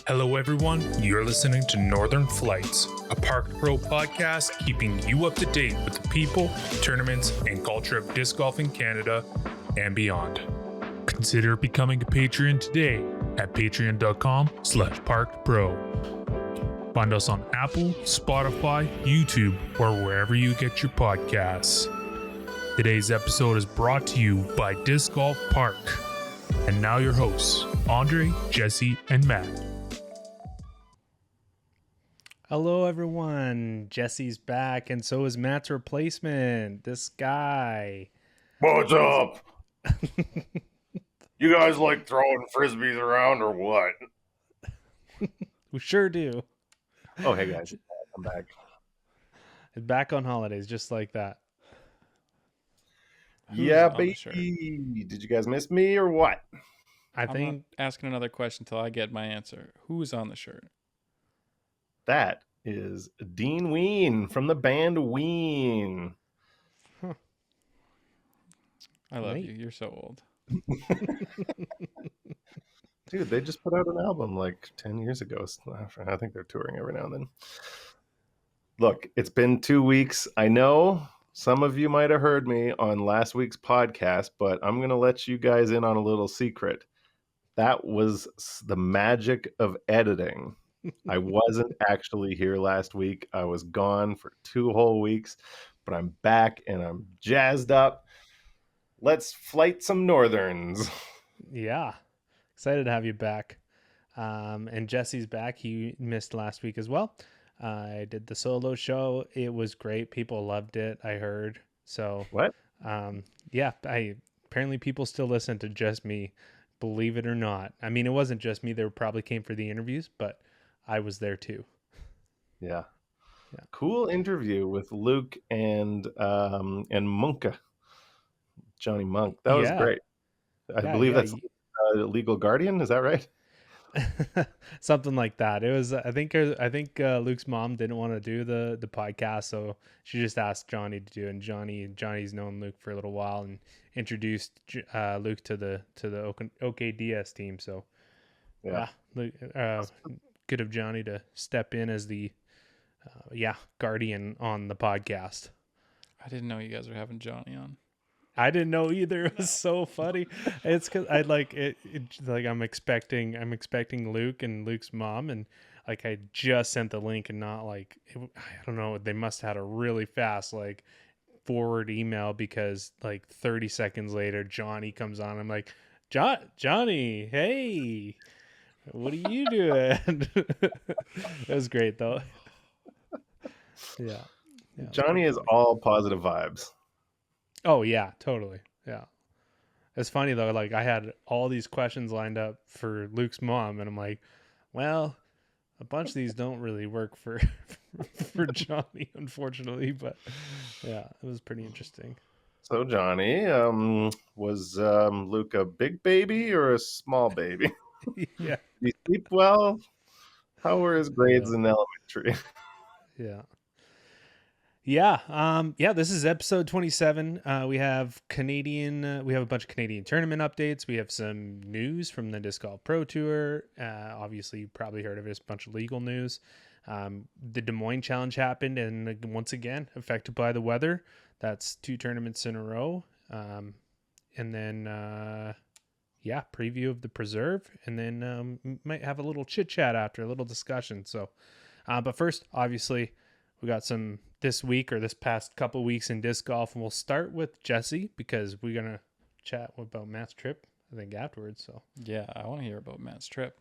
Hello, everyone. You're listening to Northern Flights, a Park Pro podcast keeping you up to date with the people, tournaments, and culture of disc golf in Canada and beyond. Consider becoming a Patreon today at patreon.com/parkpro. Find us on Apple, Spotify, YouTube, or wherever you get your podcasts. Today's episode is brought to you by DiscGolfPark. And now your hosts, Andre, Jesse, and Matt. Hello, everyone. Jesse's back, and so is Matt's replacement, this guy. What's up? You guys like throwing frisbees around or what? We sure do. Oh, hey guys, I'm back. Back on holidays, just like that. Yeah, baby. Did you guys miss me or what? I'm not asking another question until I get my answer. Who's on the shirt? That is Dean Ween from the band Ween. Huh. I love you. You're so old. Dude, they just put out an album like 10 years ago. I think they're touring every now and then. Look, it's been 2 weeks. I know some of you might have heard me on last week's podcast, but I'm going to let you guys in on a little secret. That was the magic of editing. I wasn't actually here last week. I was gone for 2 whole weeks, but I'm back and I'm jazzed up. Let's flight some Northerns. Yeah. Excited to have you back. And Jesse's back. He missed last week as well. I did the solo show. It was great. People loved it, I heard. So what? Yeah, apparently people still listen to just me, believe it or not. I mean, it wasn't just me. They probably came for the interviews, but I was there too. Yeah. Cool interview with Luke and Munka, Johnny Monk. That was great. I believe that's Legal Guardian. Is that right? Something like that. It was. I think Luke's mom didn't want to do the podcast, so she just asked Johnny to do it. And Johnny's known Luke for a little while and introduced Luke to the OKDS team. So Luke, good of Johnny to step in as the guardian on the podcast. I didn't know you guys were having Johnny on. I didn't know either. It was so funny. It's because I like it. Like I'm expecting Luke and Luke's mom, and like I just sent the link and not like I don't know. They must have had a really fast like forward email because like 30 seconds later Johnny comes on. I'm like, Johnny, hey, what are you doing? It was great though. Yeah. Johnny is all positive vibes. Oh yeah, totally. Yeah. It's funny though, like I had all these questions lined up for Luke's mom and I'm like, well, a bunch of these don't really work for Johnny, unfortunately, but yeah, it was pretty interesting. So Johnny, was Luke a big baby or a small baby? Yeah. Did he sleep well? How were his grades in elementary? Yeah. This is episode 27. We have a bunch of Canadian tournament updates. We have some news from the Disc Golf Pro Tour. Obviously, you probably heard of it. It's a bunch of legal news. The Des Moines Challenge happened, and once again, affected by the weather. That's 2 tournaments in a row. And then, preview of the Preserve. And then might have a little chit-chat after, a little discussion. So, but first, obviously, we got some this week or this past couple weeks in disc golf, and we'll start with Jesse because we're gonna chat about Matt's trip, I think, afterwards. So yeah, I want to hear about Matt's trip.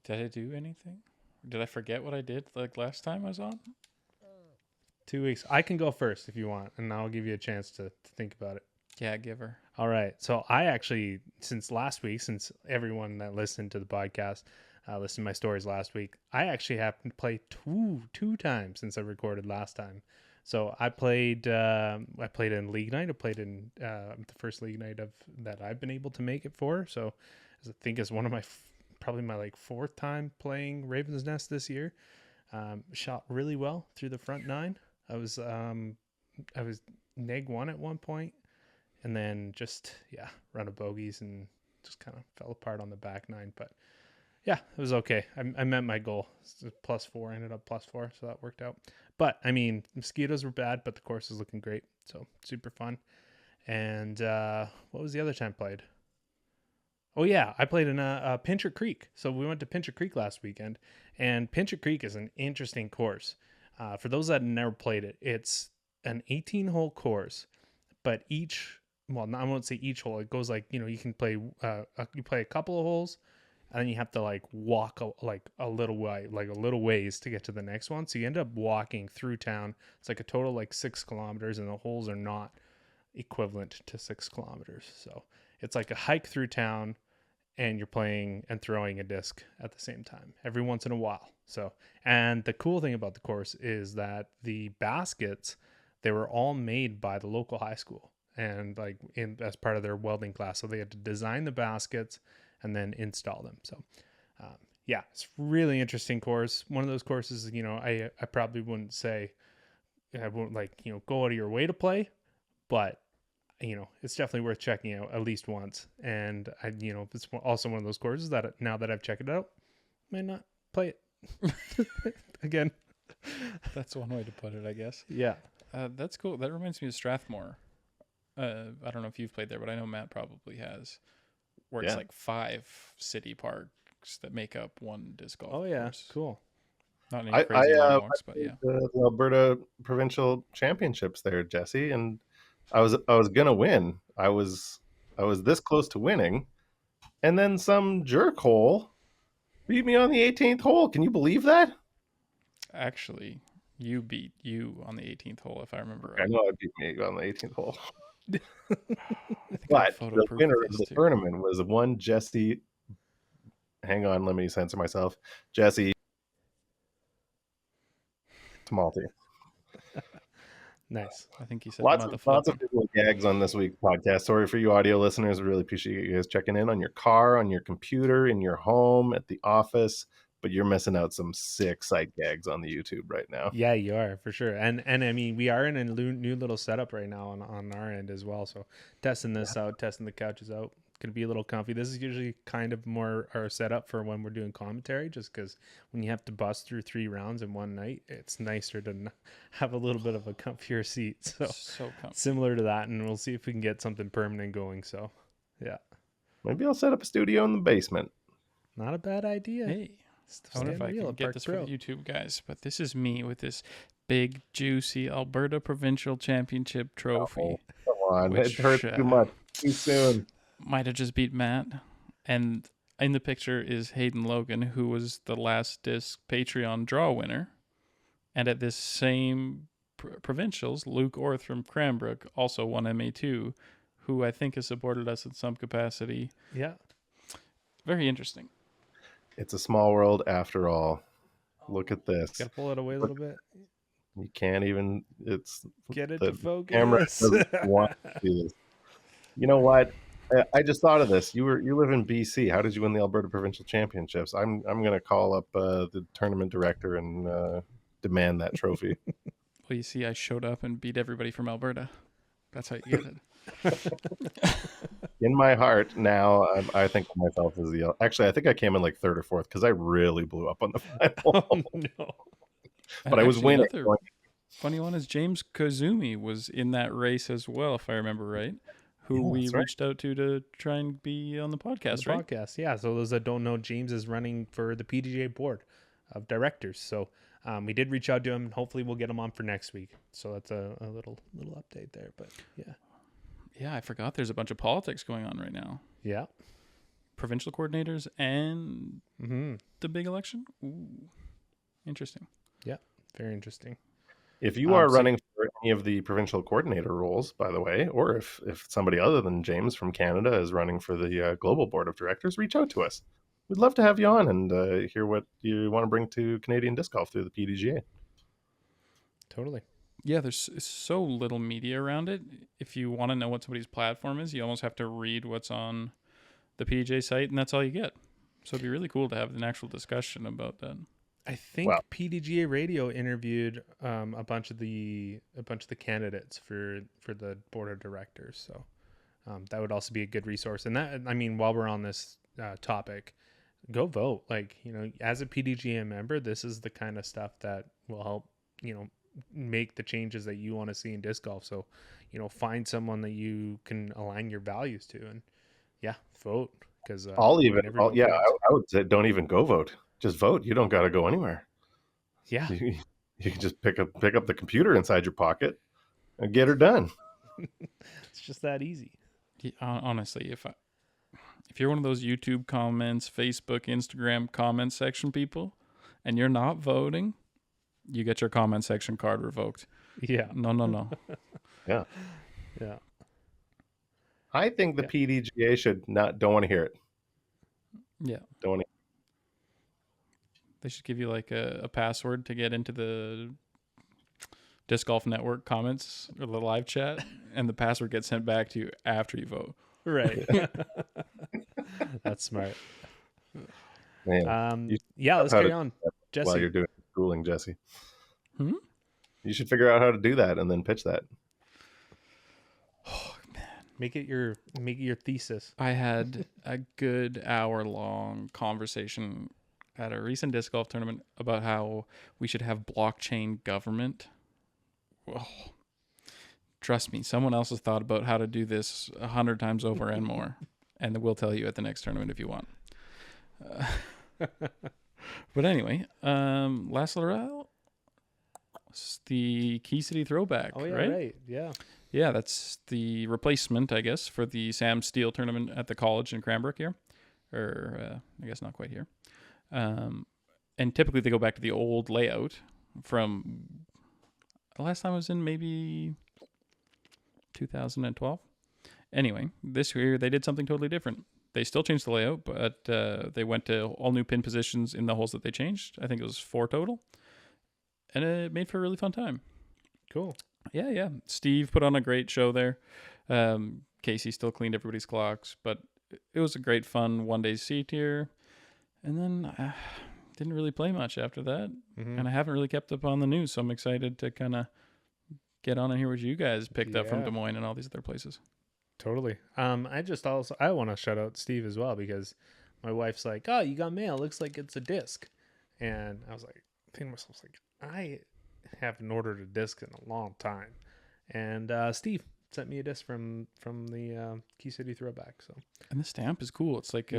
Did I do anything? Did I forget what I did like last time I was on? 2 weeks. I can go first if you want, and I'll give you a chance to think about it. Yeah, give her. All right. So I actually, since everyone that listened to the podcast listened to my stories last week, I actually happened to play two times since I recorded last time. So I played in league night. I played in the first league night that I've been able to make it for. So I think it's one of my probably my like 4th time playing Raven's Nest this year. Shot really well through the front 9. I was neg 1 at one point, and then just run of bogeys and just kind of fell apart on the back 9. But Yeah, it was okay. I met my goal. +4. I ended up +4, so that worked out. But I mean, mosquitoes were bad, but the course is looking great. So super fun. And what was the other time I played? Oh yeah, I played in Pincher Creek. So we went to Pincher Creek last weekend, and Pincher Creek is an interesting course. For those that never played it, it's an 18-hole course, but I won't say each hole. It goes like, you can play you play a couple of holes, and then you have to like walk a little way, like a little ways to get to the next one. So you end up walking through town. It's like a total like 6 kilometers, and the holes are not equivalent to 6 kilometers. So it's like a hike through town, and you're playing and throwing a disc at the same time every once in a while. So, and the cool thing about the course is that the baskets, they were all made by the local high school, and like as part of their welding class. So they had to design the baskets and then install them. So, yeah, it's really interesting course. One of those courses, I probably wouldn't say I won't go out of your way to play, but it's definitely worth checking out at least once. And it's also one of those courses that now that I've checked it out, I might not play it again. That's one way to put it, I guess. Yeah. That's cool. That reminds me of Strathmore. I don't know if you've played there, but I know Matt probably has. Where it's like 5 city parks that make up one disc golf course. Cool. Not any crazy long walks, but yeah. The Alberta Provincial Championships there, Jesse, and I was gonna win. I was this close to winning, and then some jerkhole beat me on the 18th hole. Can you believe that? Actually, you beat you on the 18th hole, if I remember right. I know I beat me on the 18th hole. I think But the winner of the tournament was one Jesse. Hang on, let me censor myself. Jesse Malty. Nice. I think you said lots of visual gags on this week's podcast. Sorry for you audio listeners. I really appreciate you guys checking in on your car, on your computer, in your home, at the office. But you're missing out some sick sight gags on the YouTube right now. Yeah, you are for sure. And I mean, we are in a new little setup right now on our end as well. So testing this out, testing the couches out. Gonna be a little comfy. This is usually kind of more our setup for when we're doing commentary, just because when you have to bust through 3 rounds in one night, it's nicer to have a little bit of a comfier seat. So comfy. Similar to that, and we'll see if we can get something permanent going. So yeah, maybe I'll set up a studio in the basement. Not a bad idea. Hey, I wonder if I can get this for the YouTube guys, but this is me with this big, juicy Alberta Provincial Championship trophy. Come on, it hurts too much. Too soon. Might have just beat Matt. And in the picture is Hayden Logan, who was the last disc Patreon draw winner. And at this same provincials, Luke Orth from Cranbrook also won MA2, who I think has supported us in some capacity. Yeah. Very interesting. It's a small world after all. Look at this. Gotta pull it away a little bit. You can't even. It's get it to focus. Camera doesn't want to do this. You know what? I just thought of this. You live in BC. How did you win the Alberta Provincial Championships? I'm gonna call up the tournament director and demand that trophy. Well, you see, I showed up and beat everybody from Alberta. That's how you get it. In my heart now, I think of myself as the. Actually, I think I came in like 3rd or 4th because I really blew up on the final. Oh, no. But I was winning. Funny one is James Kazumi was in that race as well, if I remember right. Who we reached out to try and be on the podcast, right? Podcast, yeah. So those that don't know, James is running for the PDGA board of directors. So we did reach out to him. Hopefully, we'll get him on for next week. So that's a little update there. But yeah. Yeah, I forgot there's a bunch of politics going on right now. Yeah. Provincial coordinators and the big election. Ooh, interesting. Yeah, very interesting. If you are running for any of the provincial coordinator roles, by the way, or if somebody other than James from Canada is running for the global board of directors, reach out to us. We'd love to have you on and hear what you want to bring to Canadian disc golf through the PDGA. Totally. Yeah, there's so little media around it. If you want to know what somebody's platform is, you almost have to read what's on the PDGA site, and that's all you get. So it'd be really cool to have an actual discussion about that. I think PDGA Radio interviewed a bunch of the candidates for the board of directors. So that would also be a good resource. And that, I mean, while we're on this topic, go vote. Like, as a PDGA member, this is the kind of stuff that will help, make the changes that you want to see in disc golf. So, find someone that you can align your values to, and vote. Because yeah, I would say don't even go vote. Just vote. You don't got to go anywhere. Yeah, You can just pick up the computer inside your pocket and get her done. it's just that easy. Honestly, if you're one of those YouTube comments, Facebook, Instagram comment section people, and you're not voting, you get your comment section card revoked. Yeah. No. Yeah. Yeah. I think the PDGA don't want to hear it. Yeah. Don't want to. They should give you like a password to get into the Disc Golf Network comments or the live chat, and the password gets sent back to you after you vote. Right. That's smart. Man, let's carry on. Jesse. While you're doing schooling, Jesse. Hmm? You should figure out how to do that and then pitch that. Oh man. Make it your thesis. I had a good hour-long conversation at a recent disc golf tournament about how we should have blockchain government. Oh, trust me, someone else has thought about how to do this 100 times over and more, and we'll tell you at the next tournament if you want. But anyway, last Laurel, the Key City throwback. Oh yeah, right? Yeah, that's the replacement, I guess, for the Sam Steele tournament at the college in Cranbrook here, or I guess not quite here. And typically they go back to the old layout from the last time I was in maybe 2012. Anyway, this year they did something totally different. They still changed the layout, but they went to all new pin positions in the holes that they changed. I think it was 4 total. And it made for a really fun time. Cool. Yeah. Steve put on a great show there. Casey still cleaned everybody's clocks, but it was a great fun one-day seat here. And then didn't really play much after that. Mm-hmm. And I haven't really kept up on the news, so I'm excited to kind of get on and hear what you guys picked up from Des Moines and all these other places. Totally. I want to shout out Steve as well, because my wife's like, "Oh, you got mail. Looks like it's a disc." And I was like, thinking to myself, I haven't ordered a disc in a long time. And Steve sent me a disc from the Key City throwback. So. And the stamp is cool. It's like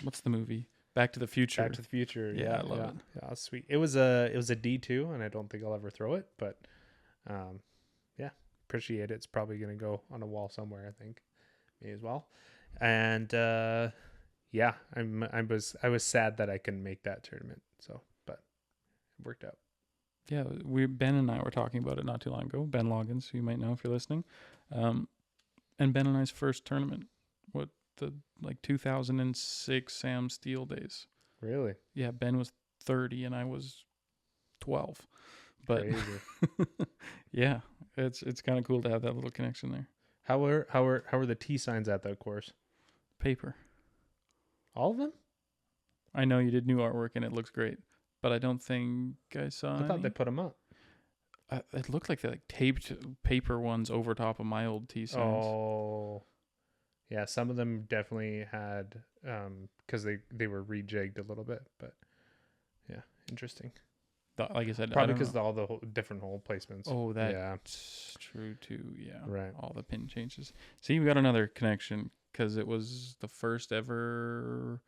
what's the movie? Back to the Future. Back to the Future. Yeah, I love it. Yeah, that's sweet. It was a D2, and I don't think I'll ever throw it, but appreciate it. It's probably going to go on a wall somewhere, I think. Me as well. And I was sad that I couldn't make that tournament. So, but it worked out. Yeah, Ben and I were talking about it not too long ago. Ben Loggins, who you might know if you're listening. And Ben and I's first tournament, 2006 Sam Steele days. Really? Yeah, Ben was 30 and I was 12. But yeah, it's kind of cool to have that little connection there. How are the T signs at that course? Paper. All of them? I know you did new artwork and it looks great, but I don't think I saw I thought they put them up. It looked like they taped paper ones over top of my old T signs. Oh, yeah. Some of them definitely had because they were rejigged a little bit, but yeah, interesting. Like I said, probably because all the different hole placements. Oh, that's true too. Yeah, right. All the pin changes. See, we got another connection because it was the first ever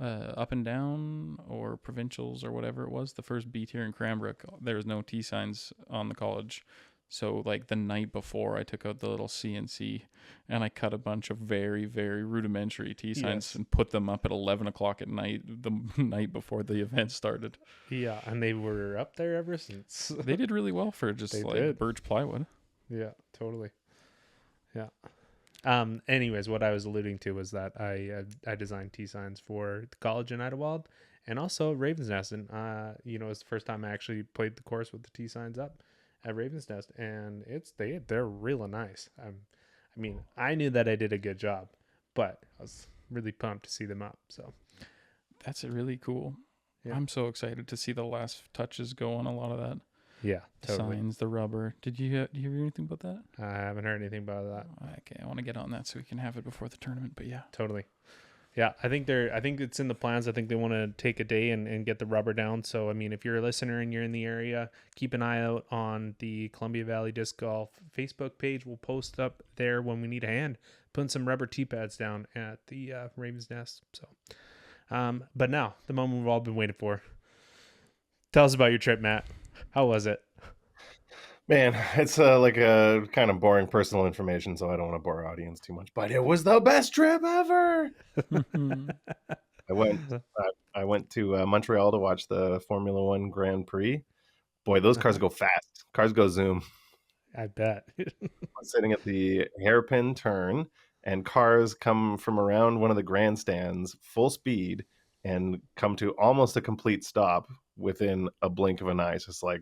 up and down or provincials or whatever it was. The first beat here in Cranbrook. There was no T signs on the college. So like the night before, I took out the little CNC and I cut a bunch of very, very rudimentary T signs and put them up at 11 o'clock at night, the night before the event started. Yeah, and they were up there ever since. They did really well for just birch plywood. Yeah, totally. Yeah. Anyways, what I was alluding to was that I designed T signs for the college in Idlewild and also Raven's Nest, and it was the first time I actually played the course with the T signs up at Raven's Nest, and they're really nice. I mean, I knew that I did a good job, but I was really pumped to see them up. So that's really cool. Yeah. I'm so excited to see the last touches go on a lot of that. Yeah, totally. Signs, the rubber. Did you hear anything about that? I haven't heard anything about that. Okay, I want to get on that so we can have it before the tournament. But yeah, totally. Yeah, I think it's in the plans. I think they want to take a day and get the rubber down. So, I mean, if you're a listener and you're in the area, keep an eye out on the Columbia Valley Disc Golf Facebook page. We'll post up there when we need a hand putting some rubber tee pads down at the Raven's Nest. So, but now the moment we've all been waiting for. Tell us about your trip, Matt. How was it? Man, it's like a kind of boring personal information, so I don't want to bore our audience too much. But it was the best trip ever. I went. I went to Montreal to watch the Formula One Grand Prix. Boy, those cars go fast. Cars go zoom. I bet. I'm sitting at the hairpin turn, and cars come from around one of the grandstands full speed and come to almost a complete stop within a blink of an eye. It's just like,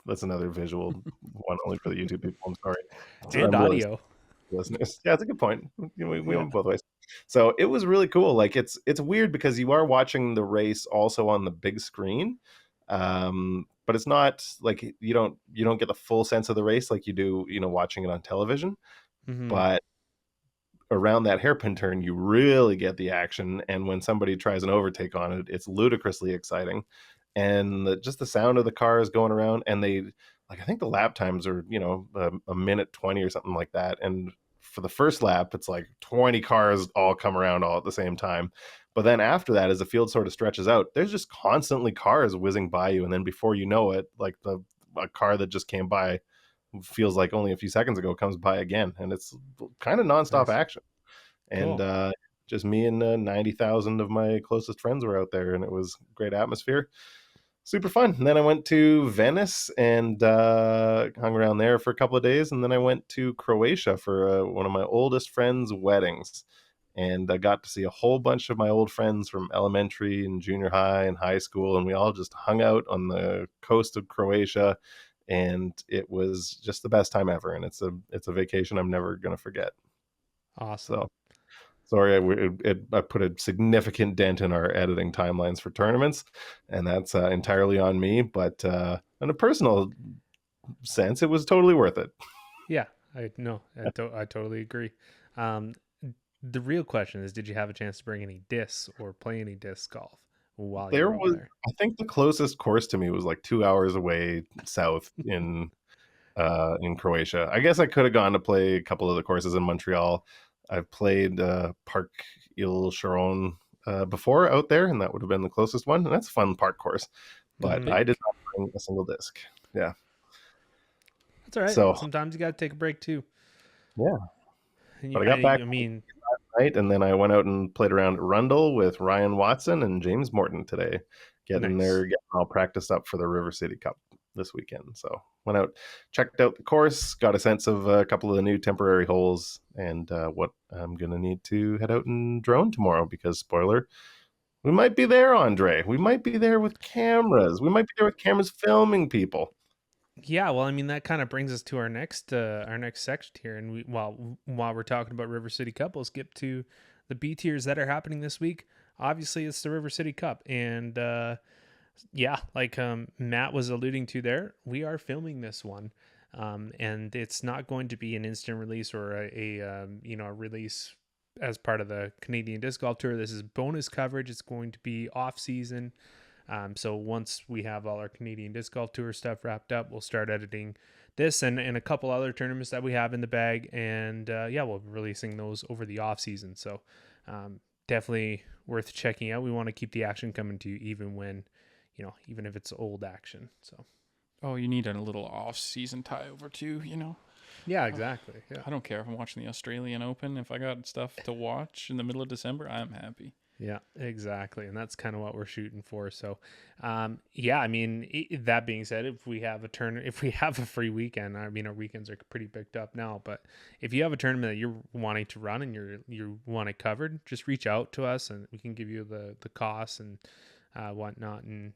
that's another visual one only for the YouTube people. I'm sorry. And audio. Listeners. Yeah, it's a good point. We went both ways. So it was really cool. Like it's weird because you are watching the race also on the big screen. But it's not like you don't get the full sense of the race like you do, watching it on television. Mm-hmm. But around that hairpin turn, you really get the action. And when somebody tries an overtake on it, it's ludicrously exciting. And just the sound of the cars going around, and they I think the lap times are, a minute 20 or something like that. And for the first lap, it's like 20 cars all come around all at the same time. But then after that, as the field sort of stretches out, there's just constantly cars whizzing by you. And then before you know it, like a car that just came by feels like only a few seconds ago comes by again. And it's kind of nonstop action. And just me and 90,000 of my closest friends were out there, and it was great atmosphere. Super fun. And then I went to Venice and hung around there for a couple of days. And then I went to Croatia for one of my oldest friends' weddings. And I got to see a whole bunch of my old friends from elementary and junior high and high school. And we all just hung out on the coast of Croatia. And it was just the best time ever. And it's a vacation I'm never going to forget. Awesome. So, sorry, I put a significant dent in our editing timelines for tournaments, and that's entirely on me. But in a personal sense, it was totally worth it. Yeah, I totally agree. The real question is, did you have a chance to bring any discs or play any disc golf while you were over there? I think the closest course to me was like 2 hours away south in Croatia. I guess I could have gone to play a couple of the courses in Montreal. I've played Park Il Charon before out there, and that would have been the closest one. And that's a fun park course, but I did not bring a single disc. Yeah, that's all right. So sometimes you got to take a break too. Yeah, but I got back. Night, and then I went out and played around at Rundle with Ryan Watson and James Morton today, getting all practiced up for the River City Cup this weekend. So went out, checked out the course, got a sense of a couple of the new temporary holes, and what I'm gonna need to head out and drone tomorrow, because spoiler, we might be there, Andre. We might be there with cameras. We might be there with cameras filming people. Yeah, well, I mean, that kind of brings us to our next section here, and while we're talking about River City Cup, we'll skip to the B tiers that are happening this week. Obviously, it's the River City Cup, and like Matt was alluding to there, we are filming this one, and it's not going to be an instant release or a release as part of the Canadian Disc Golf Tour. This is bonus coverage. It's going to be off season. So once we have all our Canadian Disc Golf Tour stuff wrapped up, we'll start editing this and a couple other tournaments that we have in the bag. And we'll be releasing those over the off season. So definitely worth checking out. We want to keep the action coming to you even if it's old action. So, you need a little off season tie over too, Yeah, exactly. Yeah. I don't care if I'm watching the Australian Open. If I got stuff to watch in the middle of December, I'm happy. Yeah, exactly. And that's kind of what we're shooting for. So, I mean, that being said, if we have a free weekend, I mean, our weekends are pretty booked up now, but if you have a tournament that you're wanting to run and you want it covered, just reach out to us and we can give you the costs and whatnot. And,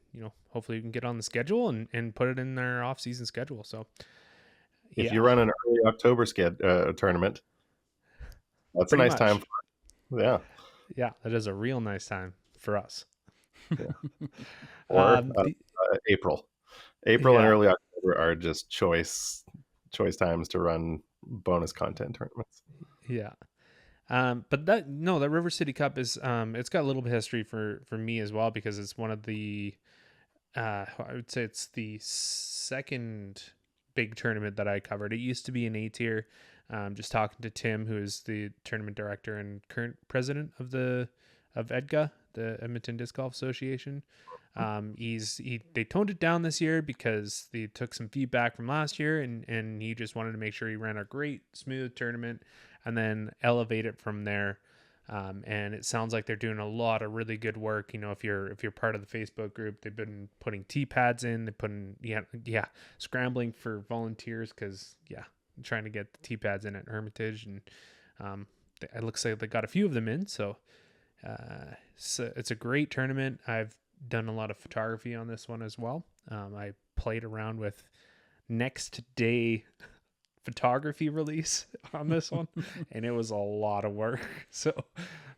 hopefully we can get on the schedule and put it in our off season schedule. So if you run an early October tournament, that's pretty a nice time. Yeah. Yeah, that is a real nice time for us. Yeah. Or April and early October are just choice times to run bonus content tournaments. Yeah. But that River City Cup is it's got a little bit of history for me as well, because it's one of the I would say it's the second big tournament that I covered. It used to be an A tier. Just talking to Tim, who is the tournament director and current president of EDGA, the Edmonton Disc Golf Association. They toned it down this year because they took some feedback from last year, and he just wanted to make sure he ran a great smooth tournament and then elevate it from there. And it sounds like they're doing a lot of really good work. You know, if you're part of the Facebook group, they've been putting tee pads in. They're putting scrambling for volunteers because trying to get the tee pads in at Hermitage, and it looks like they got a few of them in. So it's a great tournament. I've done a lot of photography on this one as well. I played around with next day photography release on this one, and it was a lot of work. So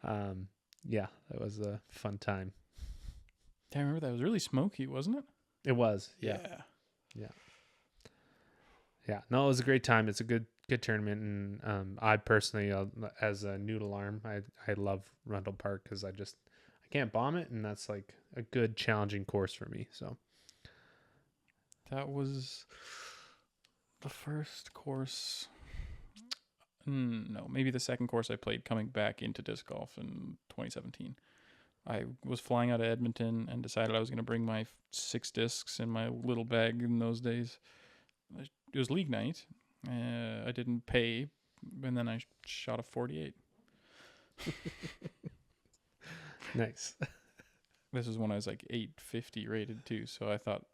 it was a fun time. I remember that was really smoky, wasn't it? It was. Yeah. No, it was a great time. It's a good tournament, and I personally, as a noodle arm, I love Rundle Park because I can't bomb it, and that's like a good challenging course for me. So that was the first course. No, maybe the second course I played coming back into disc golf in 2017. I was flying out of Edmonton and decided I was going to bring my 6 discs in my little bag in those days. It was league night. I didn't pay, and then I shot a 48. Nice. This was when I was like 850 rated too, so I thought,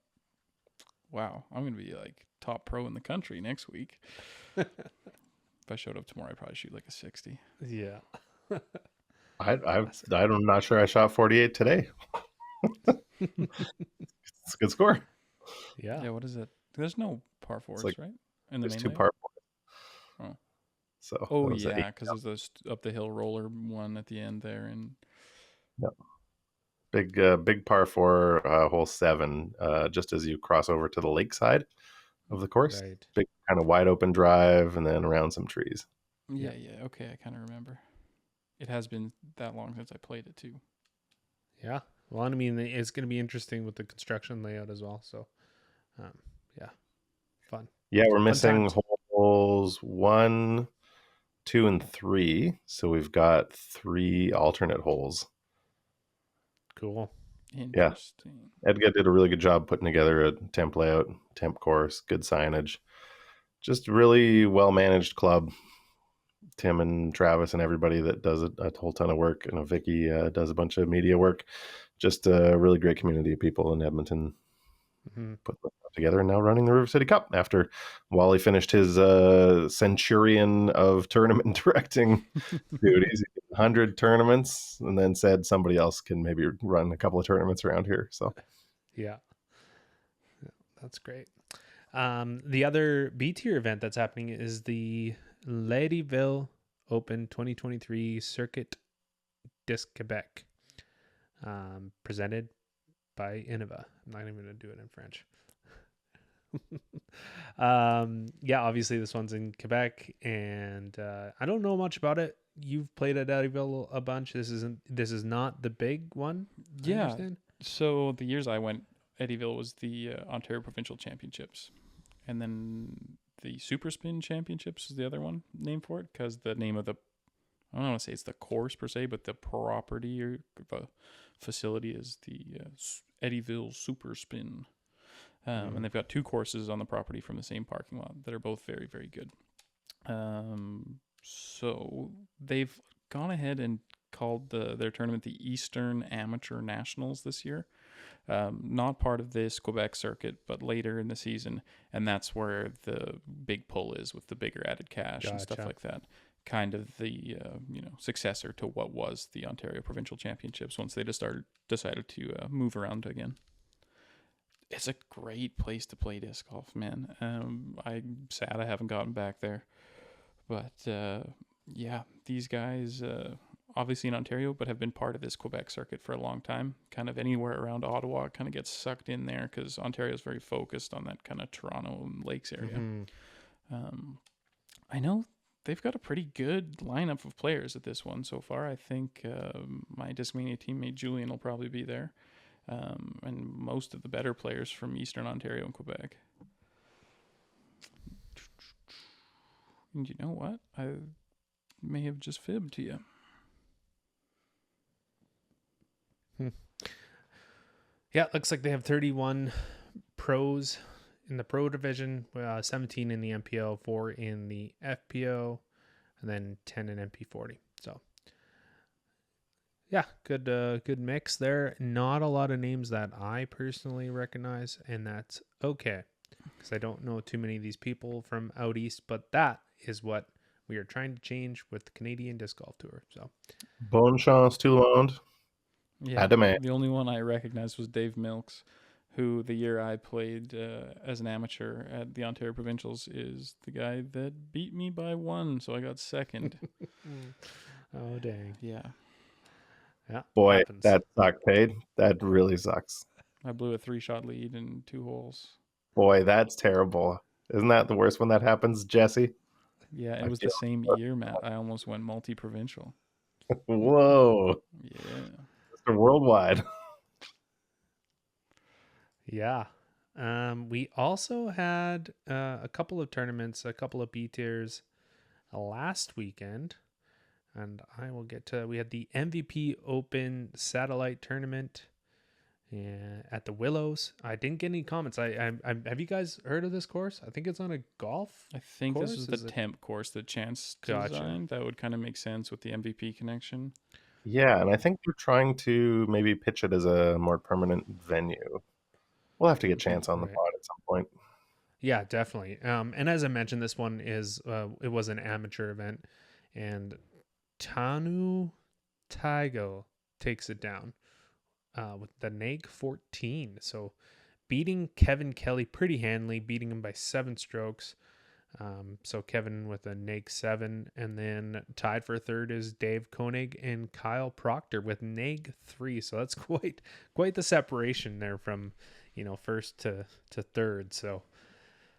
wow, I'm going to be like top pro in the country next week. If I showed up tomorrow, I'd probably shoot like a 60. Yeah. I'm not sure I shot 48 today. It's a good score. Yeah. Yeah, what is it? There's no par fours, like, right? In the There's main 2 layout? par 4. Oh. So Oh, that was yeah, because there's those up the hill roller one at the end there. And big par 4, hole 7, just as you cross over to the lakeside of the course. Right. Big kind of wide open drive, and then around some trees. yeah, okay, I kind of remember. It has been that long since I played it too. Yeah. Well, I mean, it's going to be interesting with the construction layout as well. So, fun. Yeah, we're missing times. holes 1, 2, and 3. So we've got 3 alternate holes. Cool. Interesting. Edgar did a really good job putting together a temp layout, temp course, good signage. Just really well-managed club. Tim and Travis and everybody that does a whole ton of work, and Vicky does a bunch of media work. Just a really great community of people in Edmonton put that together, and now running the River City Cup after Wally finished his centurion of tournament directing duties. 100 tournaments, and then said somebody else can maybe run a couple of tournaments around here. So Yeah, that's great. The other B tier event that's happening is the Ladyville Open 2023 Circuit Disc Quebec, presented by Innova. I'm not even going to do it in French. Obviously this one's in Quebec, and I don't know much about it. You've played at Ladyville a bunch. This is not the big one. I understand. So the years I went, Eddyville was the Ontario Provincial Championships, and then the Super Spin Championships is the other one named for it, because the name of I don't want to say it's the course per se, but the property or the facility is the Eddyville Super Spin. And they've got 2 courses on the property from the same parking lot that are both very, very good. So they've gone ahead and called their tournament the Eastern Amateur Nationals this year. Not part of this Quebec circuit, but later in the season. And that's where the big pull is, with the bigger added cash and stuff like that. Kind of the successor to what was the Ontario Provincial Championships once they decided to move around again. It's a great place to play disc golf, man. I'm sad I haven't gotten back there. But, these guys, obviously in Ontario, but have been part of this Quebec circuit for a long time. Kind of anywhere around Ottawa kind of gets sucked in there, because Ontario is very focused on that kind of Toronto and Lakes area. I know they've got a pretty good lineup of players at this one so far. I think my Discmania teammate Julian will probably be there, and most of the better players from Eastern Ontario and Quebec. And you know what? I may have just fibbed to you. Yeah, it looks like they have 31 pros in the pro division, 17 in the MPO, 4 in the FPO, and then 10 in MP40. So, yeah, good mix there. Not a lot of names that I personally recognize, and that's okay, because I don't know too many of these people from out east. But that is what we are trying to change with the Canadian Disc Golf Tour. So, Bonne chance tout le monde. Yeah, Adamant. the only one I recognized was Dave Milks, who the year I played as an amateur at the Ontario Provincials is the guy that beat me by 1, so I got second. oh dang, Yeah, Boy, happens. that sucked, Paid. That really sucks. I blew a 3-shot lead in 2 holes. Boy, that's terrible. Isn't that the worst when that happens, Jesse? Yeah, it I was the same year, Matt. I almost went multi-provincial. Whoa. Yeah. Mr. Worldwide. Yeah. We also had a couple of tournaments, a couple of B tiers last weekend, and I will get to. We had the MVP Open Satellite Tournament at the Willows. I didn't get any comments. I have you guys heard of this course? I think it's on a golf. I think this course? was Is the it- temp course that Chance Gotcha. designed. That would kind of make sense with the MVP connection. Yeah, and I think they're trying to maybe pitch it as a more permanent venue. We'll have to get Chance on the Right. pod at some point. Yeah, definitely. And as I mentioned, this one is it was an amateur event, and Tanu Taigo takes it down with the neg 14. So beating Kevin Kelly pretty handily, beating him by 7 strokes. So Kevin with a neg 7, and then tied for third is Dave Koenig and Kyle Proctor with neg 3. So that's quite the separation there from first to third. So.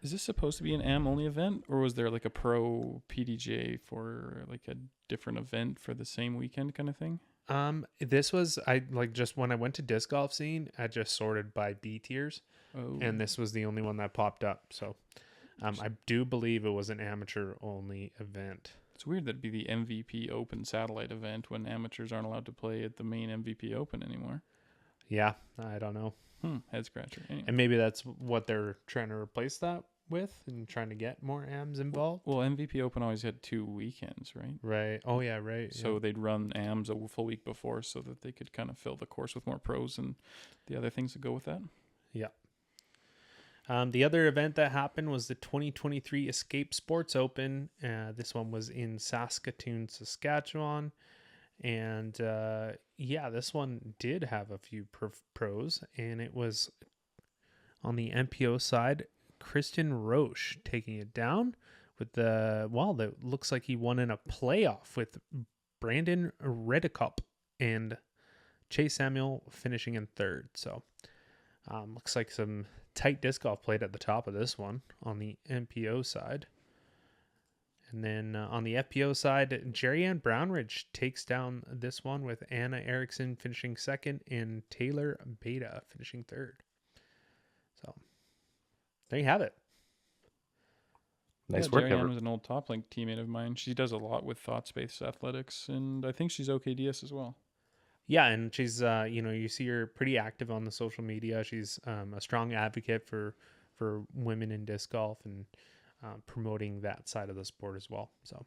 Is this supposed to be an AM only event, or was there like a pro PDJ for like a different event for the same weekend kind of thing? This was just when I went to Disc Golf Scene, I just sorted by B tiers, Oh, and this was the only one that popped up. So, I do believe it was an amateur only event. it's weird that'd be the MVP Open satellite event when amateurs aren't allowed to play at the main MVP Open anymore. Yeah, I don't know, Head scratcher. Anyway. and maybe that's what they're trying to replace that with, and trying to get more AMs involved. Well, MVP Open always had 2 weekends, right? Right. Oh yeah. Right. So they'd run AMs a full week before so that they could kind of fill the course with more pros and the other things that go with that. yeah. The other event that happened was the 2023 Escape Sports Open. This one was in Saskatoon, Saskatchewan. And this one did have a few pros, and it was on the MPO side, Christian Roche taking it down with that looks like he won in a playoff with Brandon Redekup and Chase Samuel finishing in third. So looks like some tight disc golf played at the top of this one on the MPO side. And then on the FPO side, Jerry Ann Brownridge takes down this one with Anna Erickson finishing second and Taylor Beta finishing third. So there you have it. Nice yeah, work, Jerry Ann everyone. was an old Top Link teammate of mine. She does a lot with Thought Space Athletics, and I think she's OKDS as well. Yeah, and she's you see her pretty active on the social media. She's a strong advocate for women in disc golf and promoting that side of the sport as well. So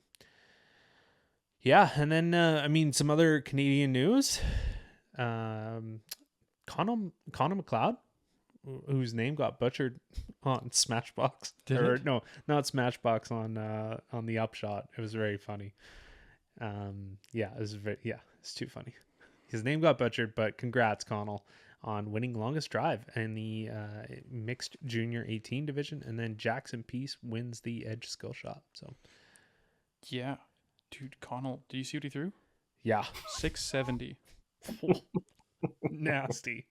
yeah, and then some other Canadian news. Connor McLeod, whose name got butchered on Smashbox. No, not Smashbox, on the Upshot. It was very funny. It's too funny. His name got butchered, but congrats, Connell, on winning longest drive in the mixed junior 18 division, and then Jackson Peace wins the edge skill shot. So Yeah. Dude, Connell, do you see what he threw? yeah, 670. nasty,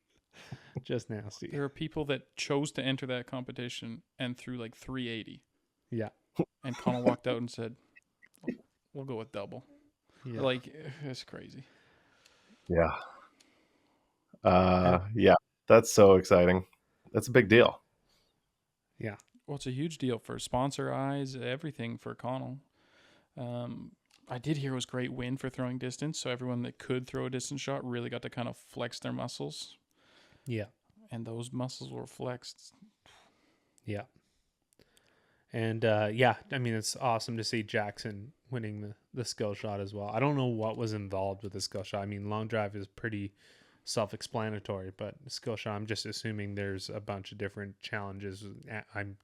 just nasty. There are people that chose to enter that competition and threw like 380. Yeah. And Connell walked out and said, We'll go with double. Yeah. Like, it's crazy. Yeah. Yeah, that's so exciting. That's a big deal. Yeah. Well, it's a huge deal for sponsor eyes, everything for Connell. I did hear it was a great win for throwing distance, so everyone that could throw a distance shot really got to kind of flex their muscles, Yeah. and those muscles were flexed. Yeah. And I mean, it's awesome to see Jackson winning the skill shot as well. I don't know what was involved with the skill shot. I mean, long drive is pretty self-explanatory, but skill shot, I'm just assuming there's a bunch of different challenges. I'm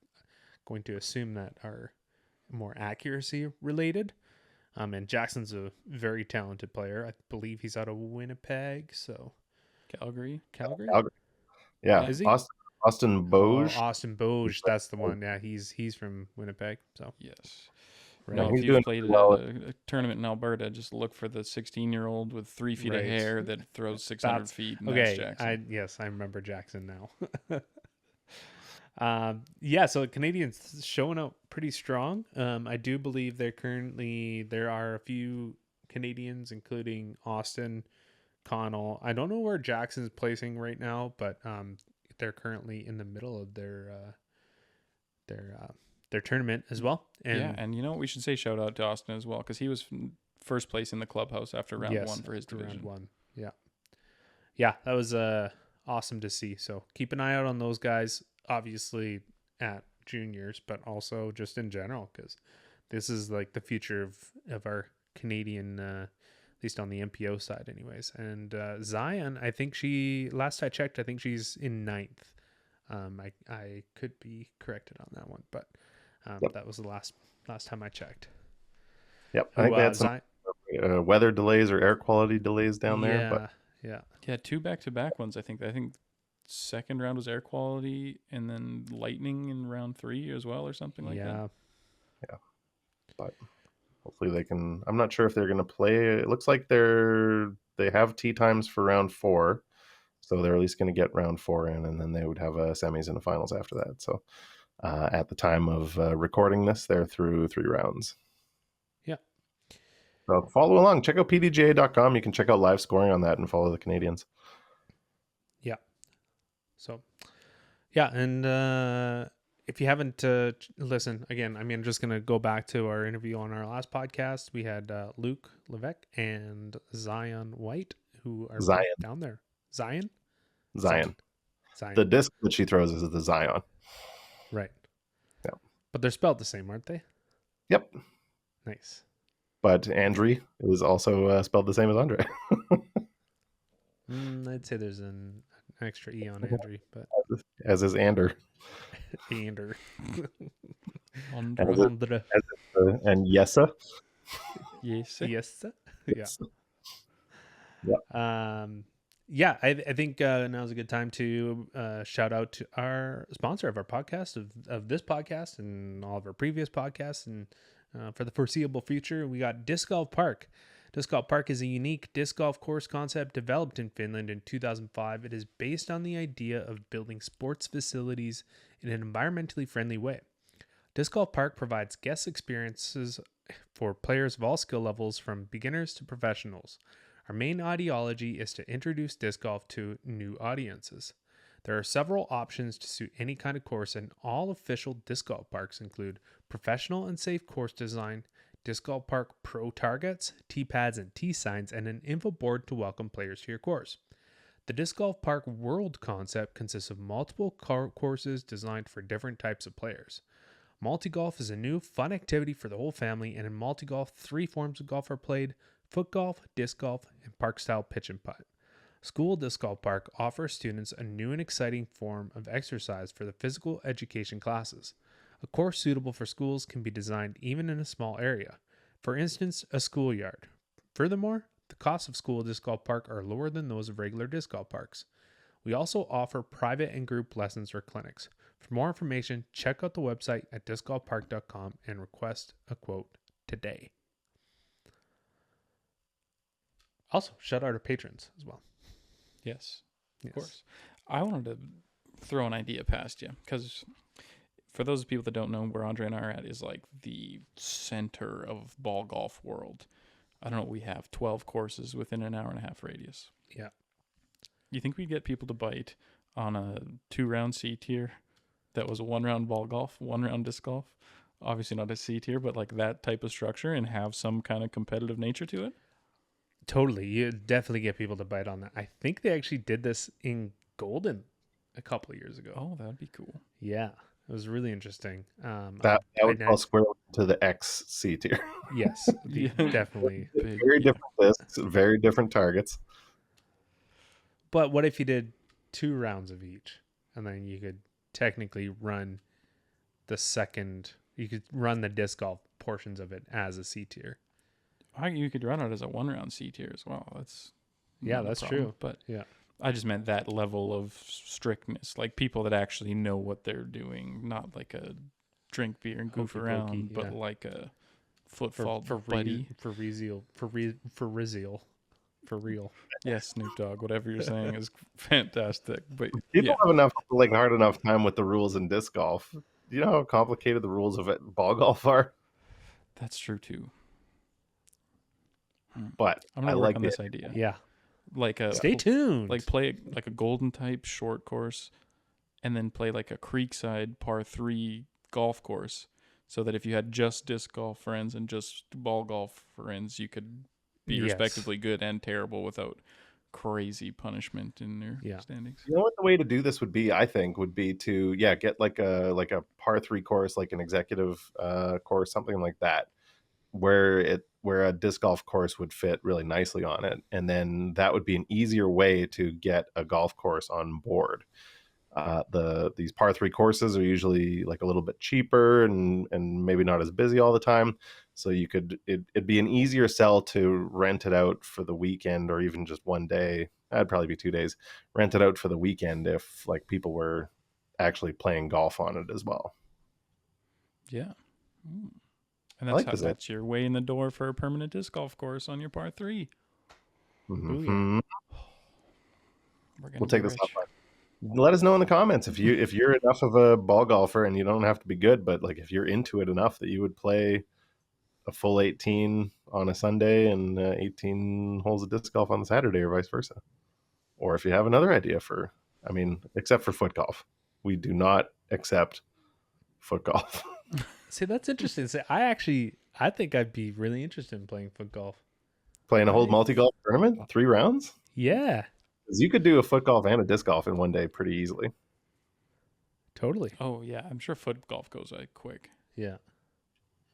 going to assume that are more accuracy related. And Jackson's a very talented player. I believe he's out of Winnipeg, so Calgary. Calgary. Yeah. Is he? Austin Oh, Boge. Austin Boge, that's the one. Yeah, he's from Winnipeg. So Yes. right. No, he's if doing you've played well. a tournament in Alberta, just look for the 16-year-old with 3 feet of Right. hair that throws 600 That's feet, and that's okay. Jackson. I remember Jackson now. So Canadians showing up pretty strong. I do believe there are a few Canadians, including Austin, Connell. I don't know where Jackson's placing right now, but they're currently in the middle of their tournament as well. And Yeah, and you know what? We should say shout out to Austin as well, because he was first place in the clubhouse after round one for his after division. round one. Yeah, that was awesome to see. So keep an eye out on those guys, obviously at juniors, but also just in general, because this is like the future of our Canadian, at least on the MPO side, anyways. And Zion, I think last I checked, I think she's in 9th. I could be corrected on that one, but that was the last time I checked. Yep. I think they had some weather delays or air quality delays down there, but Yeah, 2 back-to-back ones. I think second round was air quality, and then lightning in round 3 as well, or something like that. Yeah. But hopefully they can. I'm not sure if they're going to play. It looks like they have tee times for round 4, so they're at least going to get round 4 in, and then they would have a semis and a finals after that. So at the time of recording this, they're through 3 rounds. Yeah. So follow along. Check out pdga.com. You can check out live scoring on that and follow the Canadians. Yeah. So, and if you haven't listened, again, I mean, I'm just going to go back to our interview on our last podcast. We had Luke Levesque and Zion White, who are both down there. Zion. The disc that she throws is the Zion. Right. Yeah. But they're spelled the same, aren't they? Yep. Nice. But Andre is also spelled the same as Andre. I'd say there's an extra E on Andre, but as is Ander. Ander. And Yessa. Yes. Yes. Yeah. I think now's a good time to shout out to our sponsor of our podcast, of this podcast and all of our previous podcasts. And for the foreseeable future, we got DiscGolfPark. DiscGolfPark is a unique disc golf course concept developed in Finland in 2005. It is based on the idea of building sports facilities in an environmentally friendly way. DiscGolfPark provides guest experiences for players of all skill levels, from beginners to professionals. Our main ideology is to introduce disc golf to new audiences. There are several options to suit any kind of course, and all official disc golf parks include professional and safe course design, Disc Golf Park Pro targets, tee pads and tee signs, and an info board to welcome players to your course. The Disc Golf Park World concept consists of multiple courses designed for different types of players. Multi-golf is a new, fun activity for the whole family, and in multi-golf, 3 forms of golf are played: foot golf, disc golf, and park-style pitch and putt. School Disc Golf Park offers students a new and exciting form of exercise for the physical education classes. A course suitable for schools can be designed even in a small area. For instance, a schoolyard. Furthermore, the costs of School Disc Golf Park are lower than those of regular disc golf parks. We also offer private and group lessons or clinics. For more information, check out the website at discgolfpark.com and request a quote today. Also, shout out our patrons as well. Yes, of course. I wanted to throw an idea past you, because for those people that don't know, where Andre and I are at is like the center of ball golf world. I don't know. We have 12 courses within an hour and a half radius. Yeah. You think we'd get people to bite on a 2-round C tier that was a 1-round ball golf, 1-round disc golf? Obviously not a C tier, but like that type of structure and have some kind of competitive nature to it? Totally. You definitely get people to bite on that. I think they actually did this in Golden a couple of years ago. Oh, that'd be cool. Yeah. It was really interesting. That would fall squarely to the X C tier. Yes, Yeah. definitely. Very different discs, very different targets. But what if you did 2 rounds of each, and then you could technically run the second? You could run the disc golf portions of it as a C tier. You could run it as a 1-round C tier as well. That's not a that's problem, true. But Yeah. I just meant that level of strictness, like people that actually know what they're doing, not like a drink beer and goof Hokey around, pokey, but yeah. like a footfall buddy. For real. Yeah, Snoop Dogg, whatever you're saying is fantastic. But People have enough, like, hard enough time with the rules in disc golf. Do you know how complicated the rules of ball golf are? that's true too. But I'm gonna I work like on this idea. Yeah. Like a Stay tuned. like play like a golden type short course, and then play like a creekside par 3 golf course, so that if you had just disc golf friends and just ball golf friends, you could be Yes. respectively good and terrible without crazy punishment in their standings. You know what the way to do this would be, I think, would be to get like a par 3 course, like an executive course, something like that, where a disc golf course would fit really nicely on it, and then that would be an easier way to get a golf course on board. These par 3 courses are usually like a little bit cheaper and maybe not as busy all the time, so it'd be an easier sell to rent it out for the weekend, or even just one day. That'd probably be 2 days. Rent it out for the weekend if like people were actually playing golf on it as well. Yeah. And I like this. that's your way in the door for a permanent disc golf course on your par 3. Mm-hmm. We'll take this offline. Let us know in the comments if you're enough of a ball golfer, and you don't have to be good, but like if you're into it enough that you would play a full 18 on a Sunday and 18 holes of disc golf on the Saturday, or vice versa. Or if you have another idea except for foot golf. We do not accept foot golf. See, that's interesting. See, I think I'd be really interested in playing foot golf. Playing a whole multi-golf tournament, 3 rounds? Yeah. Because you could do a foot golf and a disc golf in one day pretty easily. Totally. Oh yeah, I'm sure foot golf goes like quick. Yeah.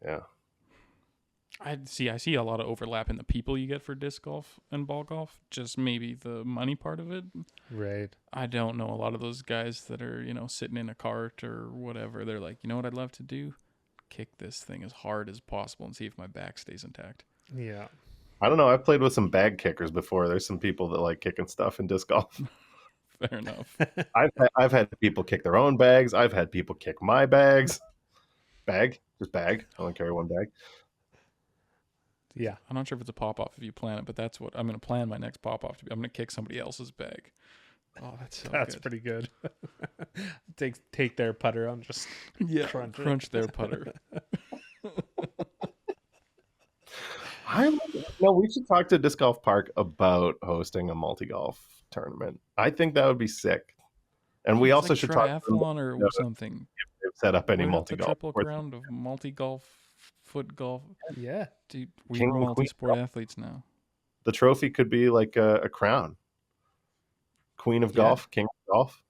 Yeah. I see a lot of overlap in the people you get for disc golf and ball golf. Just maybe the money part of it. Right. I don't know a lot of those guys that are, sitting in a cart or whatever. They're like, you know what I'd love to do? Kick this thing as hard as possible and see if my back stays intact. Yeah. I don't know. I've played with some bag kickers before. There's some people that like kicking stuff in disc golf. Fair enough. I've had people kick their own bags. I've had people kick my bags. Just bag. I only carry one bag. Yeah. I'm not sure if it's a pop-off if you plan it, but that's what I'm going to plan my next pop-off to be. I'm going to kick somebody else's bag. Oh, that's good. Pretty good. Take their putter on, just crunch their putter. We should talk to DiscGolfPark about hosting a multi-golf tournament. I think that would be sick. And we also should talk to them triathlon or something. if they've set up any multi-golf. Triple round of multi-golf, foot golf. Yeah. Dude, we're multi-sport athletes now. The trophy could be like a crown. Queen of golf, king of golf.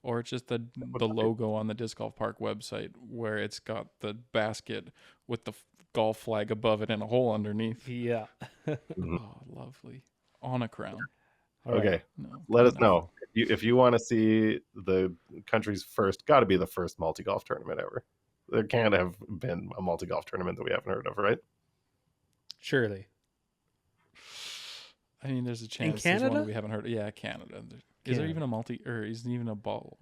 Or it's just the logo on the DiscGolfPark website where it's got the basket with the golf flag above it and a hole underneath. Yeah. Oh, lovely. On a crown. Okay. Right. No, Let us know. If you want to see the country's got to be the first multi-golf tournament ever. There can't have been a multi-golf tournament that we haven't heard of, right? Surely. I mean, there's a chance Canada? there's one we haven't heard. Yeah, Canada. Is there even a is there even a ball?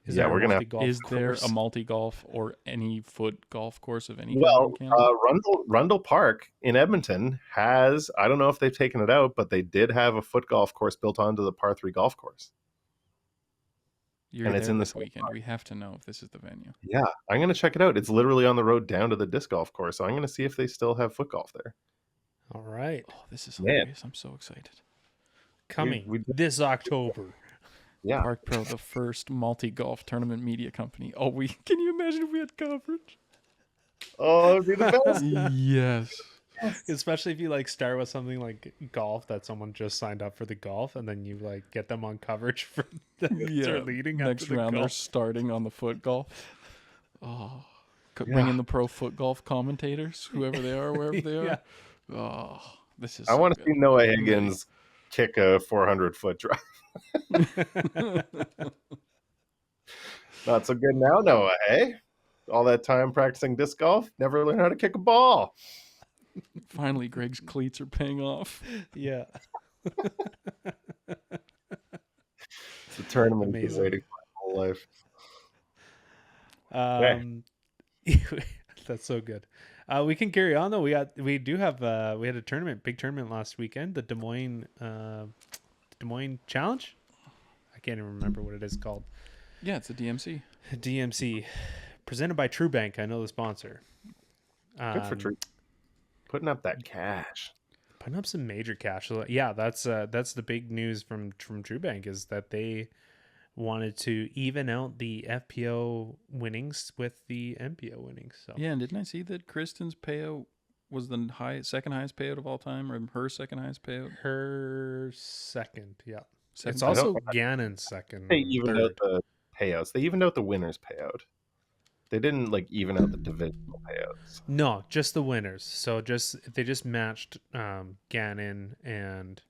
Is there we're gonna have. multi-golf Is there course? a multi-golf or any foot golf course of any Well, kind in Canada? Rundle Park in Edmonton has, I don't know if they've taken it out, but they did have a foot golf course built onto the par 3 golf course. You're And there it's in this the weekend. We have to know if this is the venue. Yeah, I'm going to check it out. It's literally on the road down to the disc golf course. So I'm going to see if they still have foot golf there. All right. Oh, this is Man. hilarious. I'm so excited. Coming we- this October. Yeah. Park Pro, the first multi-golf tournament media company. Oh, can you imagine if we had coverage? Oh, it'd be the best. Yes. Especially if you like start with something like golf that someone just signed up for the golf, and then you like get them on coverage for they're leading Next after the round, they're golf. starting on the foot golf. Oh, Yeah. bring in the pro foot golf commentators, whoever they are, wherever they are. Yeah. Oh, this is. I so want to good. see Noah Higgins kick a 400-foot drive. Not so good now, Noah, hey? All that time practicing disc golf, never learned how to kick a ball. Finally, Greg's cleats are paying off. Yeah. It's a tournament he's Amazing. been waiting for my whole life. That's so good. We can carry on though. We had a big tournament last weekend, the Des Moines Challenge. I can't even remember what it is called. Yeah, it's a DMC. DMC, presented by TrueBank. I know the sponsor. Good for Tree. Putting up that cash. Putting up some major cash. So, yeah, that's the big news from TrueBank is that they wanted to even out the FPO winnings with the MPO winnings. So Yeah, and didn't I see that Kristen's payout was the second highest payout of all time, or her second highest payout? her second, yeah. Second It's payout. also Gannon's second. They evened out third. the payouts. They evened out the winners payout. They didn't like even out the divisional payouts. No, just the winners. So they just matched Gannon and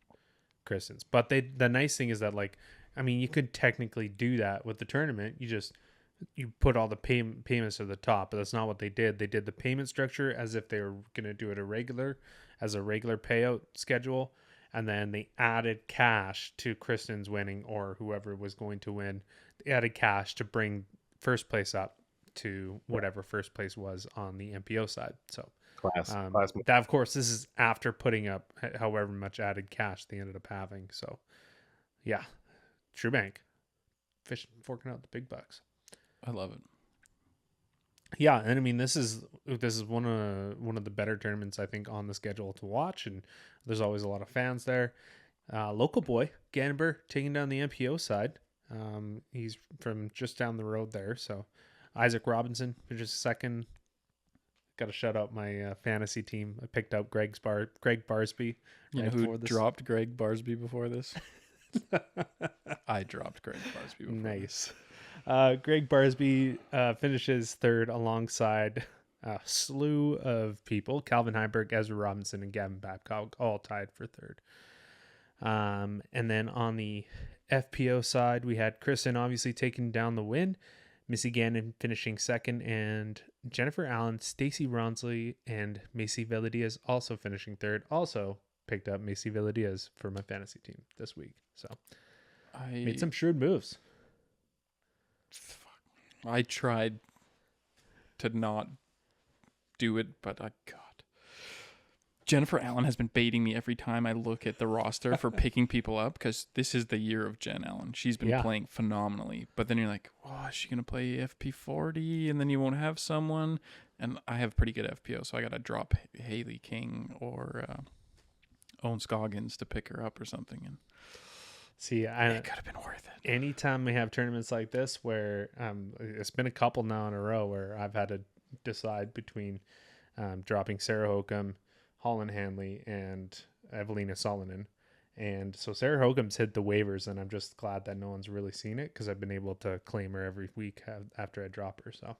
Kristen's. But the nice thing is that like, I mean, you could technically do that with the tournament. You put all the payments at the top, but that's not what they did. They did the payment structure as if they were going to do it as a regular payout schedule, and then they added cash to Kristen's winning or whoever was going to win. They added cash to bring first place up to whatever first place was on the MPO side. So Class. that, of course, this is after putting up however much added cash they ended up having. So yeah, TrueBank forking out the big bucks. I love it. Yeah, and I mean this is one of the better tournaments I think on the schedule to watch, and there's always a lot of fans there. Local boy Ganber taking down the MPO side. He's from just down the road there. So Isaac Robinson finishes second. Got to shout out my fantasy team. I picked up Greg Barsby. You know who dropped Greg Barsby before this? I dropped Greg Barsby before. Nice. Greg Barsby finishes third alongside a slew of people. Calvin Heiberg, Ezra Robinson, and Gavin Babcock all tied for third. And then on the FPO side, we had Kristen obviously taking down the win, Missy Gannon finishing second, and Jennifer Allen, Stacy Ronsley, and Macy Villadiaz also finishing third. Also picked up Macy Villadiaz for my fantasy team this week. So I made some shrewd moves. I tried to not do it, but God. Jennifer Allen has been baiting me every time I look at the roster for picking people up, because this is the year of Jen Allen. She's been playing phenomenally. But then you're like, oh, is she going to play FP40? And then you won't have someone. And I have pretty good FPO, so I got to drop Haley King or Owen Scoggins to pick her up or something. And see, it could have been worth it. Anytime we have tournaments like this where it's been a couple now in a row where I've had to decide between dropping Sarah Hokum, Holland Hanley, and Evelina Solonen. And so Sarah Hokum's hit the waivers, and I'm just glad that no one's really seen it because I've been able to claim her every week after I drop her. So,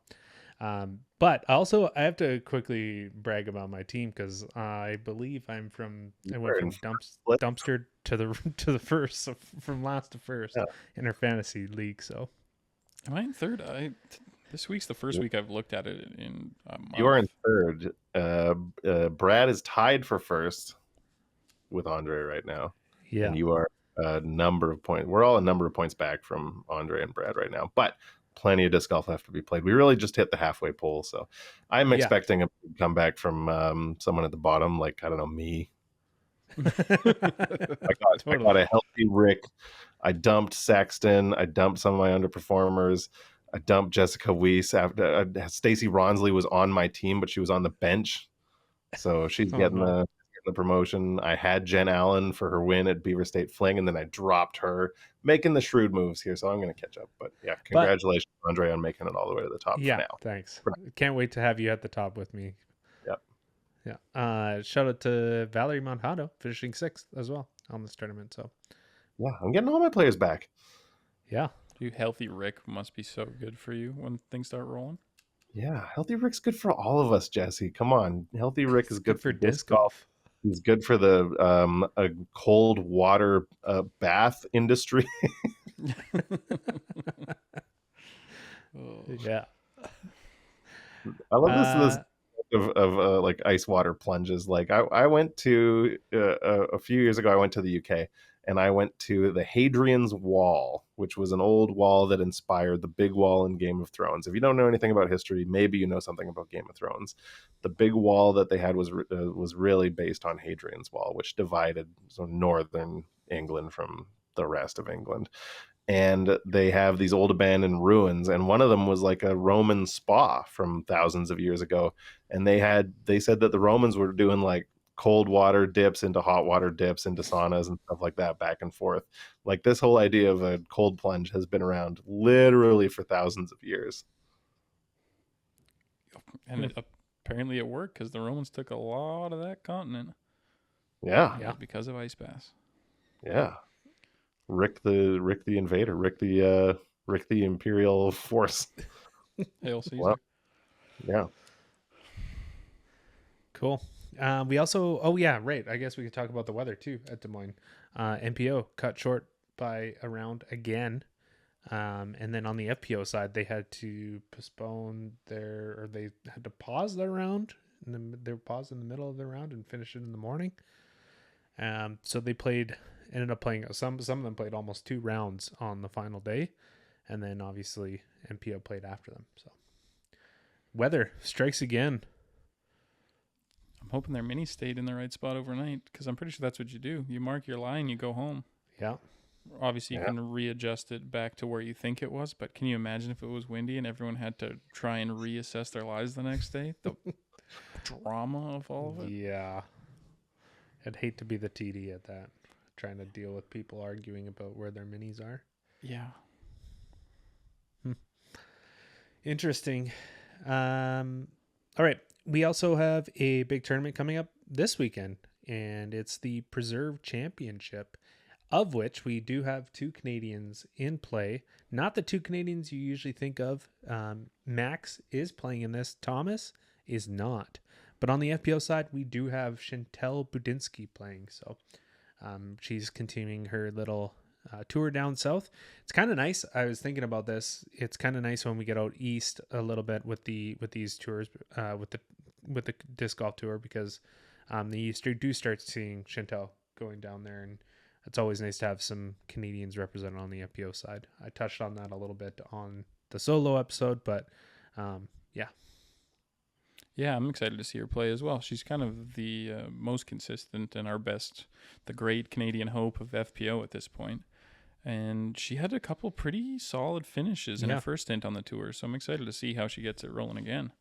but also I have to quickly brag about my team because I believe I went from dumpster to the first, so from last to first in our fantasy league. So, am I in third? This week's the first week I've looked at it in a month. You are in third. Brad is tied for first with Andre right now. Yeah. And you are a number of points. We're all a number of points back from Andre and Brad right now. But plenty of disc golf left to be played. We really just hit the halfway pole. So I'm expecting a comeback from someone at the bottom, like, I don't know, me. I got a healthy Rick. I dumped Sexton. I dumped some of my underperformers. I dumped Jessica Weiss after Stacy Ronsley was on my team, but she was on the bench, so she's getting the promotion. I had Jen Allen for her win at Beaver State Fling, and then I dropped her, making the shrewd moves here. So I'm going to catch up. But yeah, congratulations, Andre, on making it all the way to the top. Yeah, for now. Thanks. Can't wait to have you at the top with me. Yep. Yeah. Shout out to Valerie Montano finishing 6th as well on this tournament. So yeah, I'm getting all my players back. Yeah. Dude, healthy Rick must be so good for you when things start rolling. Yeah, healthy Rick's good for all of us, Jesse. Come on, healthy Rick is good for disc golf. He's good for the a cold water bath industry. Yeah, I love this of like ice water plunges. Like I went to a few years ago. I went to the UK and I went to the Hadrian's Wall, which was an old wall that inspired the big wall in Game of Thrones. If you don't know anything about history, maybe you know something about Game of Thrones. The big wall that they had was really based on Hadrian's Wall, which divided northern England from the rest of England. And they have these old abandoned ruins, and one of them was like a Roman spa from thousands of years ago. And they said that the Romans were doing like cold water dips into hot water dips into saunas and stuff like that, back and forth. Like, this whole idea of a cold plunge has been around literally for thousands of years. And apparently it worked, because the Romans took a lot of that continent. Yeah. Because of ice baths. Yeah. Rick the invader, Rick the imperial force. Hail Caesar. Well, yeah. Cool. We also, right. I guess we could talk about the weather too at Des Moines. MPO cut short by a round again. And then on the FPO side, they had to they had to pause their round. They were paused in the middle of the round and finish it in the morning. So they ended up playing, some of them played almost 2 rounds on the final day. And then obviously MPO played after them. So weather strikes again. I'm hoping their mini stayed in the right spot overnight, because I'm pretty sure that's what you do. You mark your line, you go home. Yeah. Obviously, you can readjust it back to where you think it was, but can you imagine if it was windy and everyone had to try and reassess their lives the next day? The drama of all of it? Yeah. I'd hate to be the TD at that, trying to deal with people arguing about where their minis are. Yeah. Interesting. All right. We also have a big tournament coming up this weekend, and it's the Preserve Championship, of which we do have 2 Canadians in play. Not the 2 Canadians you usually think of. Max is playing in this. Thomas is not. But on the FPO side, we do have Chantel Budinsky playing. So she's continuing her little tour down south. It's kind of nice. I was thinking about this. It's kind of nice when we get out east a little bit with these tours, with the disc golf tour, because you do start seeing Chantel going down there, and it's always nice to have some Canadians represented on the FPO side. I touched on that a little bit on the solo episode, but yeah. Yeah, I'm excited to see her play as well. She's kind of the most consistent and the great Canadian hope of FPO at this point. And she had a couple pretty solid finishes in her first stint on the tour, so I'm excited to see how she gets it rolling again.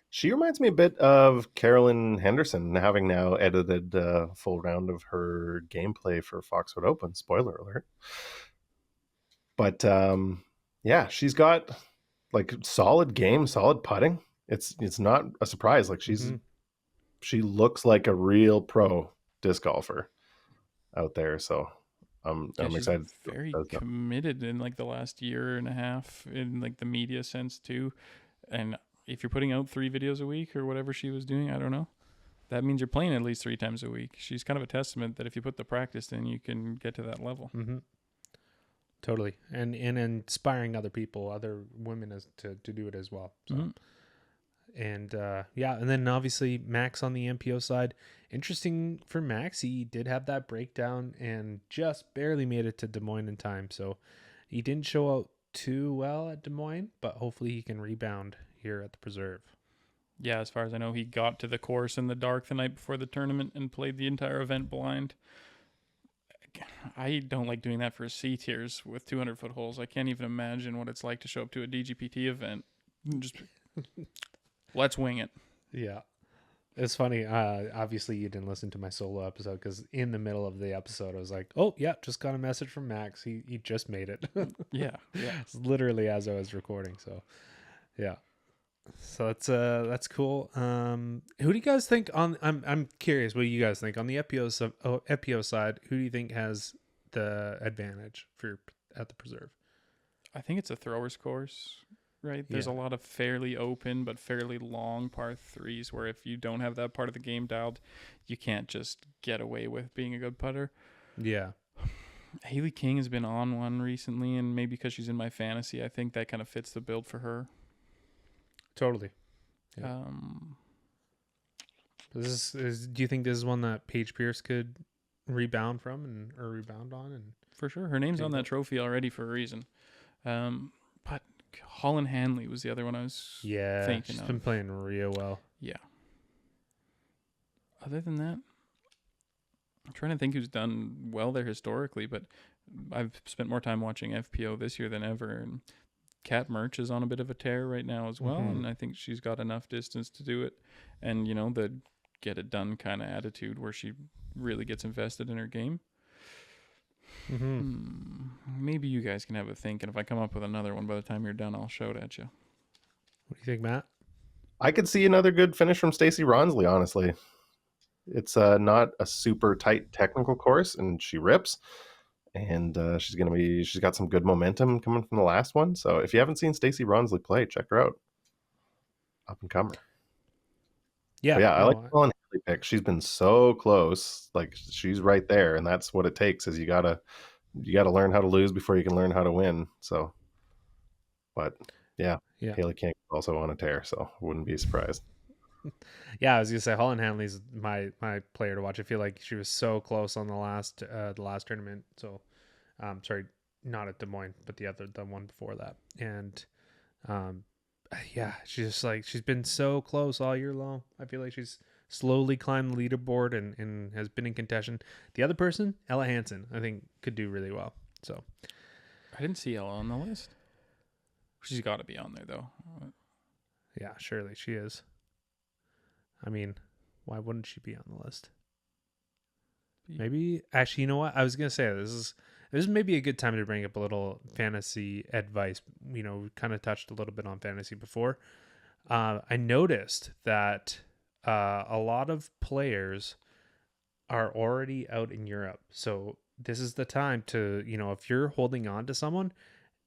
She reminds me a bit of Carolyn Henderson, having now edited a full round of her gameplay for Foxwood Open. Spoiler alert. But yeah, she's got like solid game, solid putting. It's not a surprise. Like she looks like a real pro disc golfer out there. So I'm excited. Very committed in like the last year and a half in like the media sense too. And if you're putting out 3 videos a week or whatever she was doing, I don't know, that means you're playing at least 3 times a week. She's kind of a testament that if you put the practice in, you can get to that level. Mm-hmm. Totally. And inspiring other people, other women to do it as well. So. And and then obviously Max on the MPO side. Interesting for Max, he did have that breakdown and just barely made it to Des Moines in time. So he didn't show out too well at Des Moines, but hopefully he can rebound here at the Preserve. Yeah, as far as I know, he got to the course in the dark the night before the tournament and played the entire event blind. I don't like doing that for C tiers with 200-foot holes. I can't even imagine what it's like to show up to a DGPT event. Just let's wing it. Yeah. It's funny. Obviously, you didn't listen to my solo episode because in the middle of the episode, I was like, "Oh yeah, just got a message from Max. He just made it." Yeah. It's literally as I was recording. So, yeah. So that's cool. Who do you guys think on? I'm curious. What do you guys think on the FPO side? Who do you think has the advantage for at the preserve? I think it's a thrower's course, right? There's a lot of fairly open but fairly long par threes where if you don't have that part of the game dialed, you can't just get away with being a good putter. Yeah. Haley King has been on one recently, and maybe because she's in my fantasy, I think that kind of fits the build for her. Totally. Yeah. This is. Do you think this is one that Paige Pierce could rebound from or rebound on? And for sure, her name's on that trophy already for a reason. But Holland Hanley was the other one I was thinking she's of. been playing real well. Yeah. Other than that, I'm trying to think who's done well there historically, but I've spent more time watching FPO this year than ever, and Kat Merch is on a bit of a tear right now as well, and I think she's got enough distance to do it. And, you know, the get it done kind of attitude where she really gets invested in her game. Maybe you guys can have a think, and if I come up with another one by the time you're done, I'll shout at you. What do you think, Matt? I could see another good finish from Stacey Ronsley, honestly. It's not a super tight technical course, and she rips. And she's got some good momentum coming from the last one. So if you haven't seen Stacey Ronsley play, check her out. Up and comer. Yeah. But yeah, I like Colin Haley pick. She's been so close. Like she's right there, and that's what it takes. Is you gotta learn how to lose before you can learn how to win. So, but yeah. Haley King also on a tear, so wouldn't be surprised. Yeah, I was gonna say Holland Hanley's my player to watch. I feel like she was so close on the last tournament. So, sorry, not at Des Moines, but the one before that. And, yeah, she's been so close all year long. I feel like she's slowly climbed the leaderboard and has been in contention. The other person, Ella Hansen, I think could do really well. So, I didn't see Ella on the list. She's got to be on there though. Yeah, surely she is. I mean, why wouldn't she be on the list? Maybe actually, you know what? I was gonna say this is maybe a good time to bring up a little fantasy advice. You know, we kind of touched a little bit on fantasy before. I noticed that a lot of players are already out in Europe, so this is the time to, you know, if you're holding on to someone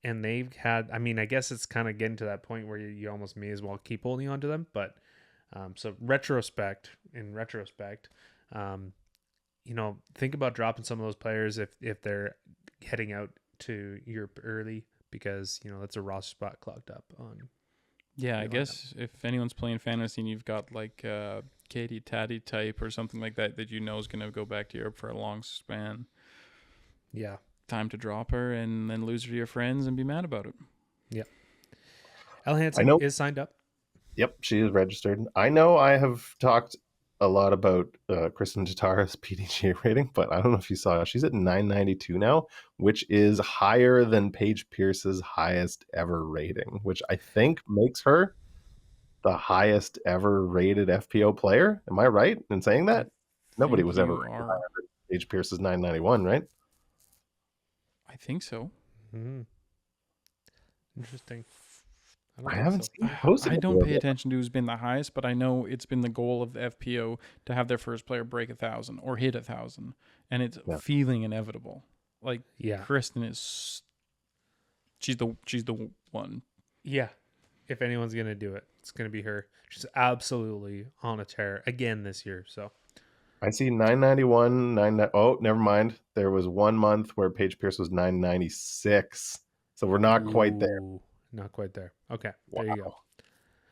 and they've had, I mean, I guess it's kind of getting to that point where you almost may as well keep holding on to them, but. So in retrospect, you know, think about dropping some of those players if they're heading out to Europe early, because, you know, that's a roster spot clogged up on. Yeah, I guess if anyone's playing fantasy and you've got like Katie Taddy type or something like that you know is going to go back to Europe for a long span. Yeah. Time to drop her and then lose her to your friends and be mad about it. Yeah. Ella Hansen is signed up. Yep, she is registered. I know I have talked a lot about Kristen Tatara's PDGA rating, but I don't know if you saw, she's at 992 now, which is higher than Paige Pierce's highest ever rating, which I think makes her the highest ever rated FPO player. Am I right in saying that? Nobody was ever rated higher than Paige Pierce's 991, right? I think so. Mm-hmm. Interesting. I haven't seen posted. I don't pay attention to who's been the highest, but I know it's been the goal of the FPO to have their first player break 1,000 or hit 1,000, and it's feeling inevitable. Like, Kristen is, she's the one. Yeah, if anyone's gonna do it, it's gonna be her. She's absolutely on a tear again this year. So I see 991, oh, never mind. There was 1 month where Paige Pierce was 996, so we're not quite there. Not quite there. Okay, wow. There you go.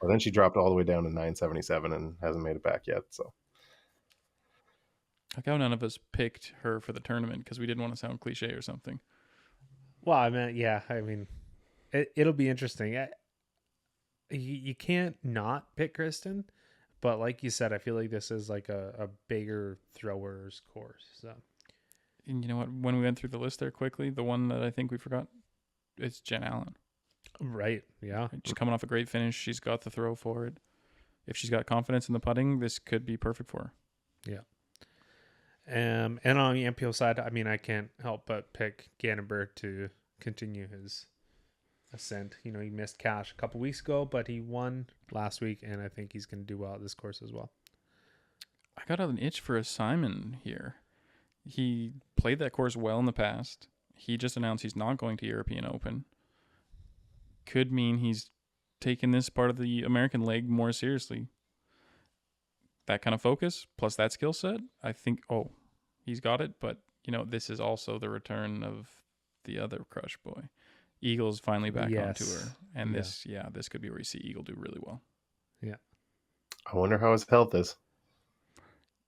Well, then she dropped all the way down to 977 and hasn't made it back yet. So, like how none of us picked her for the tournament because we didn't want to sound cliche or something. Well, I mean, yeah, I mean, it'll be interesting. you can't not pick Kristen, but like you said, I feel like this is like a bigger throwers course. So And you know what? When we went through the list there quickly, the one that I think we forgot, it's Jen Allen. right, yeah, She's coming off a great finish. She's got the throw for it. If she's got confidence in the putting, this could be perfect for her. yeah. And on the MPO side, I mean, I can't help but pick Gannon to continue his ascent. You know, he missed cash a couple weeks ago, but he won last week, and I think he's going to do well at this course as well. I got an itch for a Simon here. He played that course well in the past. He just announced he's not going to European Open. Could mean he's taking this part of the American leg more seriously. That kind of focus, plus that skill set, I think, he's got it. But, you know, this is also the return of the other Crush boy. Eagle's finally back on tour. And this could be where you see Eagle do really well. Yeah. I wonder how his health is.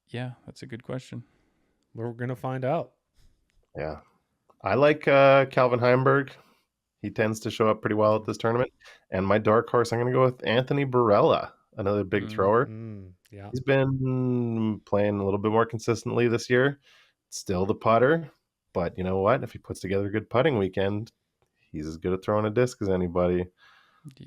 Yeah, that's a good question. We're going to find out. Yeah. I like Calvin Heimberg. He tends to show up pretty well at this tournament. And my dark horse, I'm going to go with Anthony Barella, another big thrower. Yeah. He's been playing a little bit more consistently this year. Still the putter. But you know what? If he puts together a good putting weekend, he's as good at throwing a disc as anybody. Yeah.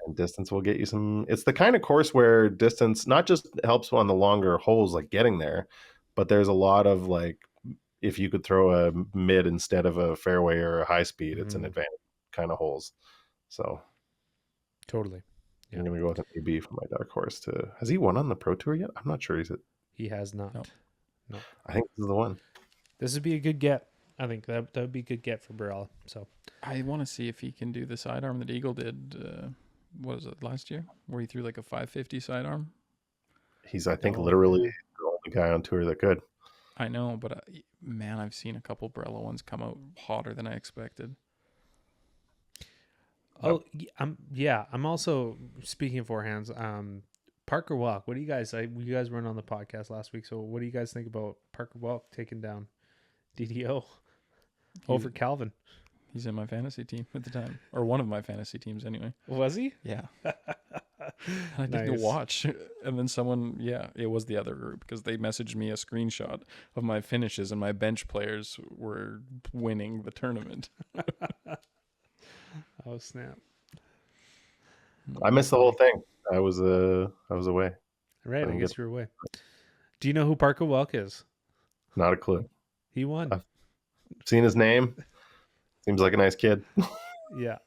And distance will get you some. It's the kind of course where distance not just helps on the longer holes, like getting there, but there's a lot of like, if you could throw a mid instead of a fairway or a high speed, it's an advantage kind of holes. So totally. Yeah. I'm going to go with an AB for my dark horse. Has he won on the Pro Tour yet? I'm not sure. He has not. No. I think this is the one. This would be a good get. I think that would be a good get for Barella. So I want to see if he can do the sidearm that Eagle did. What was it, last year? Where he threw like a 550 sidearm? He's, I think, literally the only guy on tour that could. I know, but man, I've seen a couple Barella ones come out hotter than I expected. Oh, I'm also speaking of forehands. Parker Welk. What do you guys? You guys weren't on the podcast last week, so what do you guys think about Parker Welk taking down DDO over Calvin? He's in my fantasy team at the time, or one of my fantasy teams anyway. Was he? Yeah. I didn't watch, and then someone, it was the other group because they messaged me a screenshot of my finishes, and my bench players were winning the tournament. Oh snap! I missed the whole thing. I was away. Right, I guess you were away. Do you know who Parker Welk is? Not a clue. He won. I've seen his name. Seems like a nice kid. Yeah.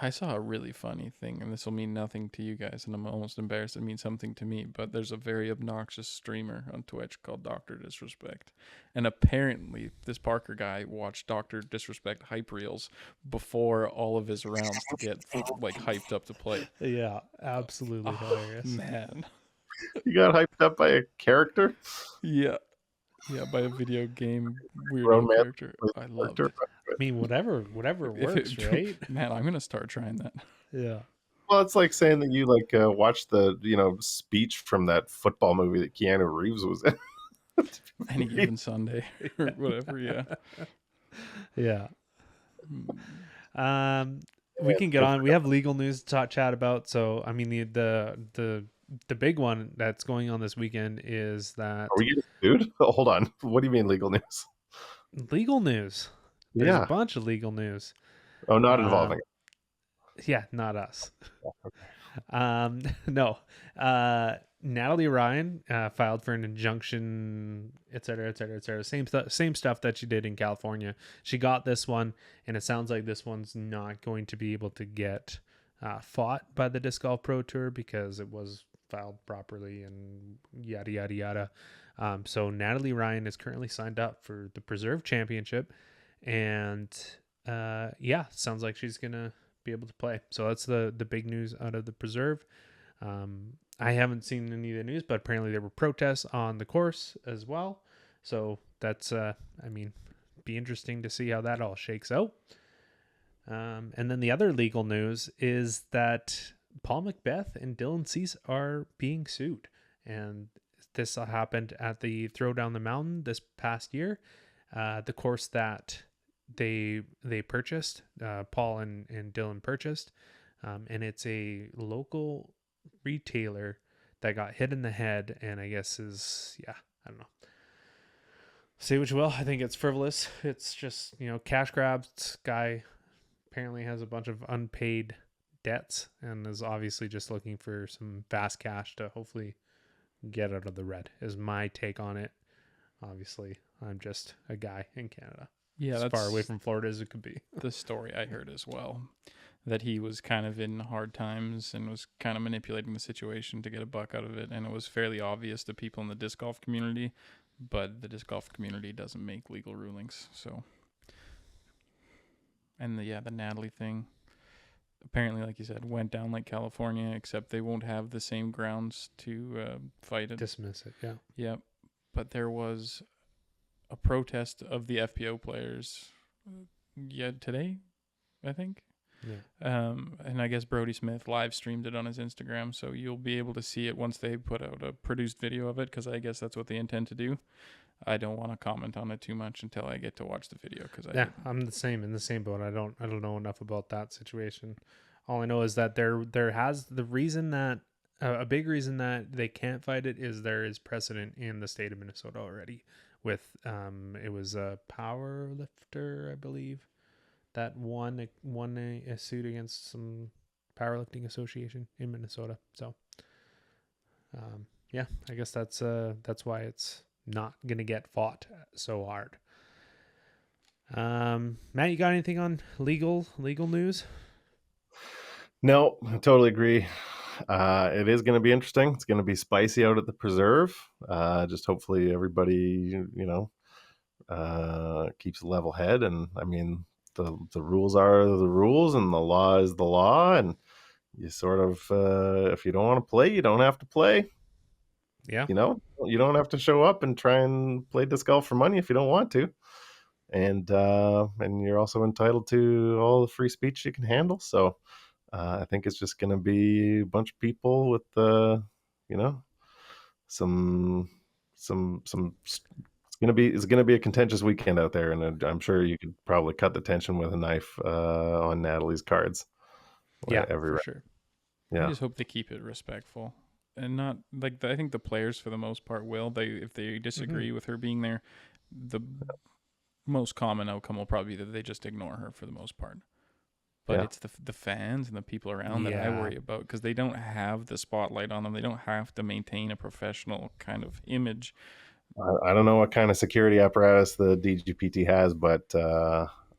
I saw a really funny thing, and this will mean nothing to you guys, and I'm almost embarrassed it means something to me, but there's a very obnoxious streamer on Twitch called Dr. Disrespect. And apparently this Parker guy watched Dr. Disrespect hype reels before all of his rounds to get like hyped up to play. Yeah, absolutely hilarious. Man. You got hyped up by a character? Yeah. Yeah, by a video game weirdo character. I loved it. I mean, whatever works, right? Man, I'm gonna start trying that. Yeah. Well, it's like saying that you watched the speech from that football movie that Keanu Reeves was in. Any given Sunday or whatever. Yeah. Yeah. We can get on. We have legal news to chat about. So, I mean, the big one that's going on this weekend is that. Are we getting sued? Oh, hold on. What do you mean legal news? Legal news. There's a bunch of legal news. Oh, not involving. Yeah, not us. No. Natalie Ryan filed for an injunction, et cetera, et cetera, et cetera. Same stuff that she did in California. She got this one, and it sounds like this one's not going to be able to get fought by the Disc Golf Pro Tour because it was filed properly and yada, yada, yada. So Natalie Ryan is currently signed up for the Preserve Championship, and sounds like she's going to be able to play. So that's the big news out of the Preserve. I haven't seen any of the news, but apparently there were protests on the course as well. So that's, be interesting to see how that all shakes out. And then the other legal news is that Paul Macbeth and Dylan Cease are being sued. And this happened at the Throw Down the Mountain this past year. The course that they purchased, Paul and Dylan purchased. and it's a local retailer that got hit in the head, and I guess I don't know. Say what you will, I think it's frivolous. It's just, cash grabs. Guy apparently has a bunch of unpaid debts and is obviously just looking for some fast cash to hopefully get out of the red, is my take on it. Obviously, I'm just a guy in Canada. Yeah, as that's far away from Florida as it could be. the story I heard as well. That he was kind of in hard times and was kind of manipulating the situation to get a buck out of it. And it was fairly obvious to people in the disc golf community, but the disc golf community doesn't make legal rulings. So, and the Natalie thing, apparently, like you said, went down like California, except they won't have the same grounds to fight it. Dismiss it, yeah. Yep. But there was a protest of the FPO players today, I think. Yeah. And I guess Brody Smith live streamed it on his Instagram, so you'll be able to see it once they put out a produced video of it, because I guess that's what they intend to do. I don't want to comment on it too much until I get to watch the video, because I'm the same in the same boat. I don't know enough about that situation. All I know is that there has the reason that a big reason that they can't fight it is there is precedent in the state of Minnesota already with it was a power lifter, I believe, that won a suit against some powerlifting association in Minnesota. So, I guess that's why it's not gonna get fought so hard. Matt, you got anything on legal news? No, I totally agree. It is going to be interesting. It's going to be spicy out at the preserve. Just hopefully everybody, keeps a level head. And I mean, the rules are the rules, and the law is the law. And you sort of, if you don't want to play, you don't have to play. Yeah. You don't have to show up and try and play disc golf for money if you don't want to. And you're also entitled to all the free speech you can handle. So I think it's just going to be a bunch of people with some it's going to be a contentious weekend out there, and I'm sure you could probably cut the tension with a knife on Natalie's cards. Yeah, for sure. Yeah, I just hope they keep it respectful and not like I think the players for the most part will. If they disagree with her being there, the most common outcome will probably be that they just ignore her for the most part. But it's the fans and the people around that I worry about, because they don't have the spotlight on them. They don't have to maintain a professional kind of image. I don't know what kind of security apparatus the DGPT has, but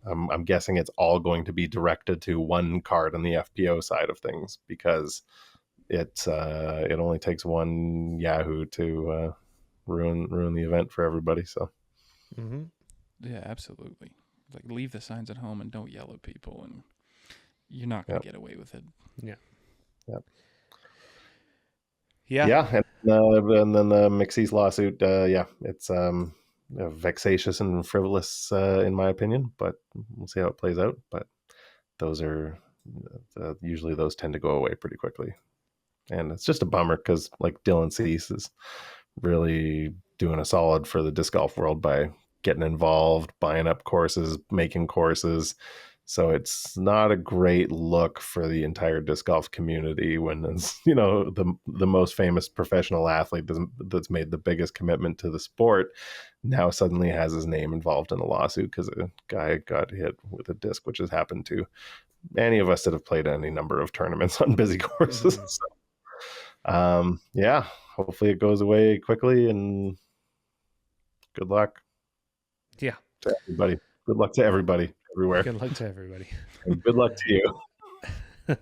I'm guessing it's all going to be directed to one card on the FPO side of things, because it only takes one Yahoo to ruin the event for everybody. So yeah, absolutely. Like, leave the signs at home and don't yell at people, and you're not going to get away with it. Yeah. And then the McSee's lawsuit, it's vexatious and frivolous in my opinion, but we'll see how it plays out. But those are usually those tend to go away pretty quickly, and it's just a bummer because like Dylan Cease is really doing a solid for the disc golf world by getting involved, buying up courses, making courses. So it's not a great look for the entire disc golf community when it's, the most famous professional athlete that's made the biggest commitment to the sport now suddenly has his name involved in a lawsuit because a guy got hit with a disc, which has happened to any of us that have played any number of tournaments on busy courses. So, hopefully it goes away quickly, and good luck. Yeah. To everybody. Good luck to everybody. Everywhere. Good luck to everybody. And good luck to you. All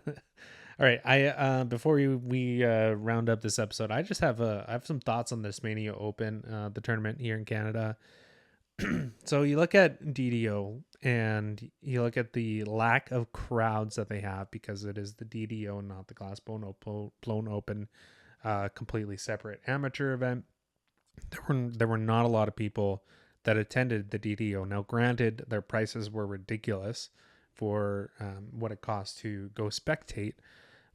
right. I before we round up this episode, I just have I have some thoughts on the Dismania Open, the tournament here in Canada. So you look at DDO and you look at the lack of crowds that they have because it is the DDO, not the Glass Blown Open, completely separate amateur event. There were not a lot of people that attended the DDO. Now, granted, their prices were ridiculous for what it cost to go spectate,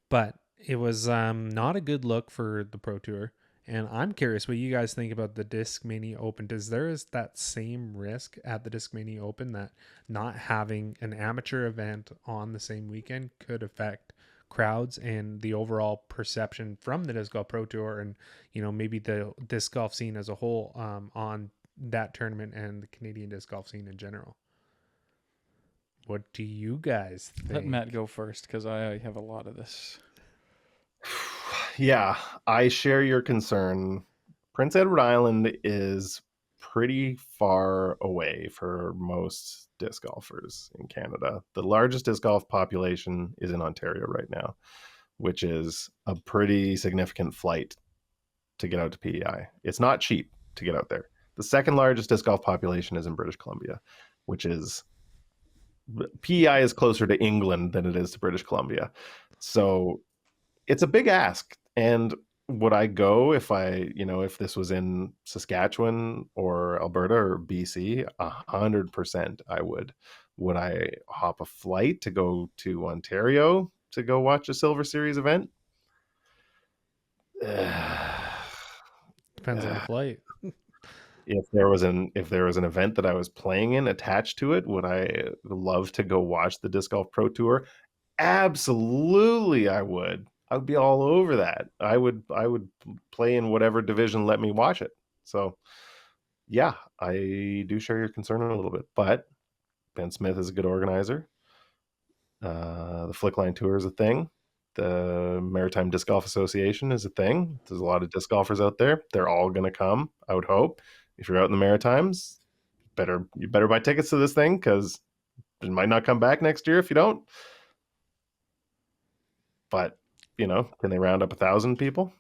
but it was not a good look for the Pro Tour. And I'm curious what you guys think about the Discmania Open. Is that same risk at the Discmania Open that not having an amateur event on the same weekend could affect crowds and the overall perception from the Disc Golf Pro Tour, and maybe the disc golf scene as a whole, on that tournament and the Canadian disc golf scene in general. What do you guys think? Let Matt go first, because I have a lot of this. Yeah, I share your concern. Prince Edward Island is pretty far away for most disc golfers in Canada. The largest disc golf population is in Ontario right now, which is a pretty significant flight to get out to PEI. It's not cheap to get out there. The second largest disc golf population is in British Columbia, which is PEI is closer to England than it is to British Columbia. So it's a big ask. And would I go if if this was in Saskatchewan or Alberta or BC? 100% I would. Would I hop a flight to go to Ontario to go watch a Silver Series event? Depends on the flight. If there was an event that I was playing in attached to it, would I love to go watch the Disc Golf Pro Tour? Absolutely, I would. I would be all over that. I would play in whatever division let me watch it. So, yeah, I do share your concern a little bit, but Ben Smith is a good organizer. The Flickline Tour is a thing. The Maritime Disc Golf Association is a thing. There's a lot of disc golfers out there. They're all going to come, I would hope. If you're out in the Maritimes, you better buy tickets to this thing, because it might not come back next year if you don't. But, can they round up 1,000 people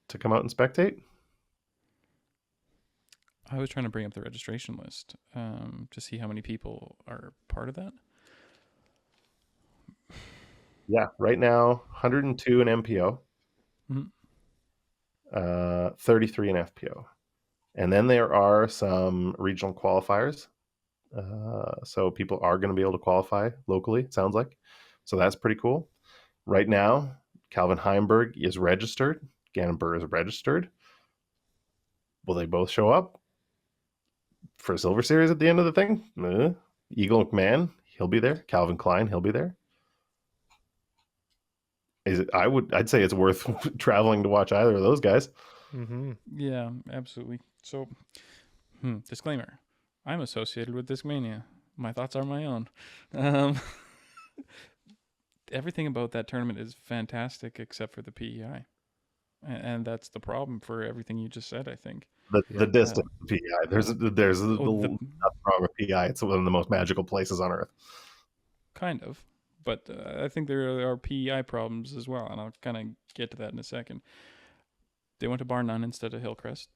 to come out and spectate? I was trying to bring up the registration list to see how many people are part of that. Yeah, right now, 102 in MPO, 33 in FPO. And then there are some regional qualifiers. So people are going to be able to qualify locally, it sounds like. So that's pretty cool. Right now, Calvin Heimberg is registered. Gannon Burr is registered. Will they both show up for a Silver Series at the end of the thing? Eagle McMahon, he'll be there. Calvin Klein, he'll be there. I'd say it's worth traveling to watch either of those guys. Mm-hmm. Yeah, absolutely. So, disclaimer: I'm associated with Discmania. My thoughts are my own. Everything about that tournament is fantastic except for the PEI, and that's the problem for everything you just said, I think. The distance PEI. There's nothing wrong with PEI. It's one of the most magical places on earth. Kind of. But I think there are PEI problems as well, and I'll kind of get to that in a second. They went to Bar None instead of Hillcrest.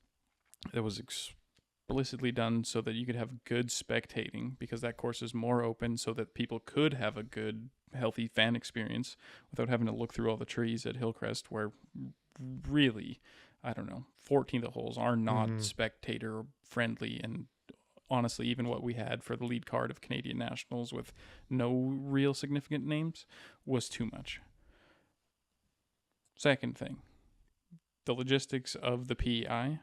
It was explicitly done so that you could have good spectating, because that course is more open, so that people could have a good, healthy fan experience without having to look through all the trees at Hillcrest, where really, 14 of the holes are not spectator friendly. And honestly, even what we had for the lead card of Canadian Nationals with no real significant names was too much. Second thing, the logistics of the PEI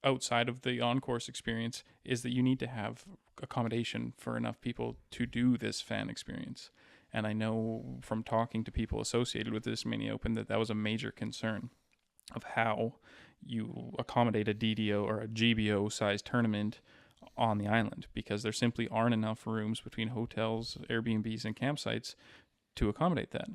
outside of the on-course experience is that you need to have accommodation for enough people to do this fan experience. And I know from talking to people associated with this Dismania Open that was a major concern of how you accommodate a DDO or a GBO size tournament on the island, because there simply aren't enough rooms between hotels, Airbnbs, and campsites to accommodate that.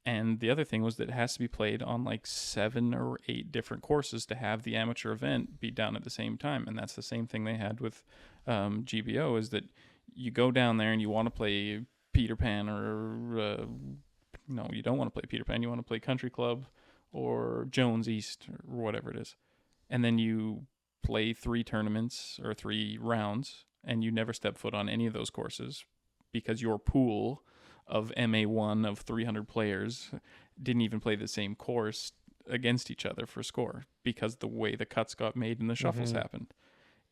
And the other thing was that it has to be played on like 7 or 8 different courses to have the amateur event be done at the same time. And that's the same thing they had with GBO, is that you go down there and you want to play Peter Pan, or no, you don't want to play Peter Pan. You want to play Country Club or Jones East or whatever it is. And then you play 3 tournaments or 3 rounds, and you never step foot on any of those courses because your pool of MA1 of 300 players didn't even play the same course against each other for score, because the way the cuts got made and the shuffles happened.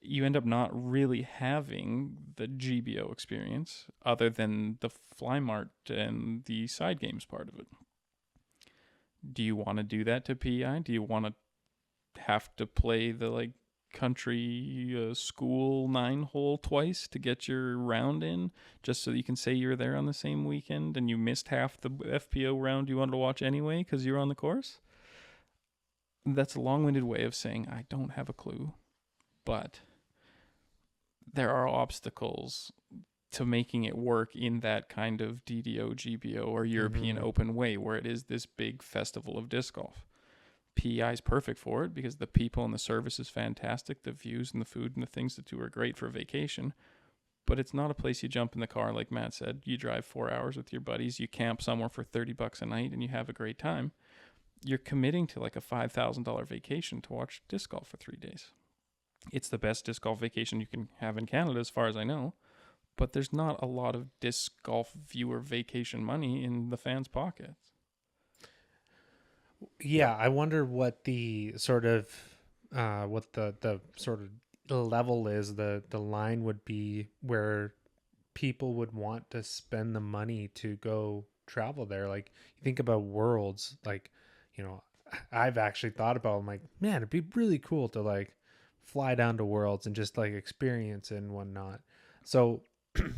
You end up not really having the GBO experience other than the Fly Mart and the side games part of it. Do you want to do that to PEI? Do you want to have to play the country school 9-hole twice to get your round in, just so you can say you're there on the same weekend and you missed half the FPO round you wanted to watch anyway because you were on the course. That's a long-winded way of saying I don't have a clue, but there are obstacles to making it work in that kind of DDO, GBO, or European Open way, where it is this big festival of disc golf. PEI is perfect for it because the people and the service is fantastic. The views and the food and the things to do are great for vacation. But it's not a place you jump in the car, like Matt said. You drive 4 hours with your buddies. You camp somewhere for $30 a night and you have a great time. You're committing to like a $5,000 vacation to watch disc golf for 3 days. It's the best disc golf vacation you can have in Canada, as far as I know. But there's not a lot of disc golf viewer vacation money in the fans' pockets. Yeah, I wonder what the sort of what the sort of level is, the line would be where people would want to spend the money to go travel there. Like, you think about Worlds, like, you know, I've actually thought about, I'm like, man, it'd be really cool to like fly down to Worlds and just like experience it and whatnot. So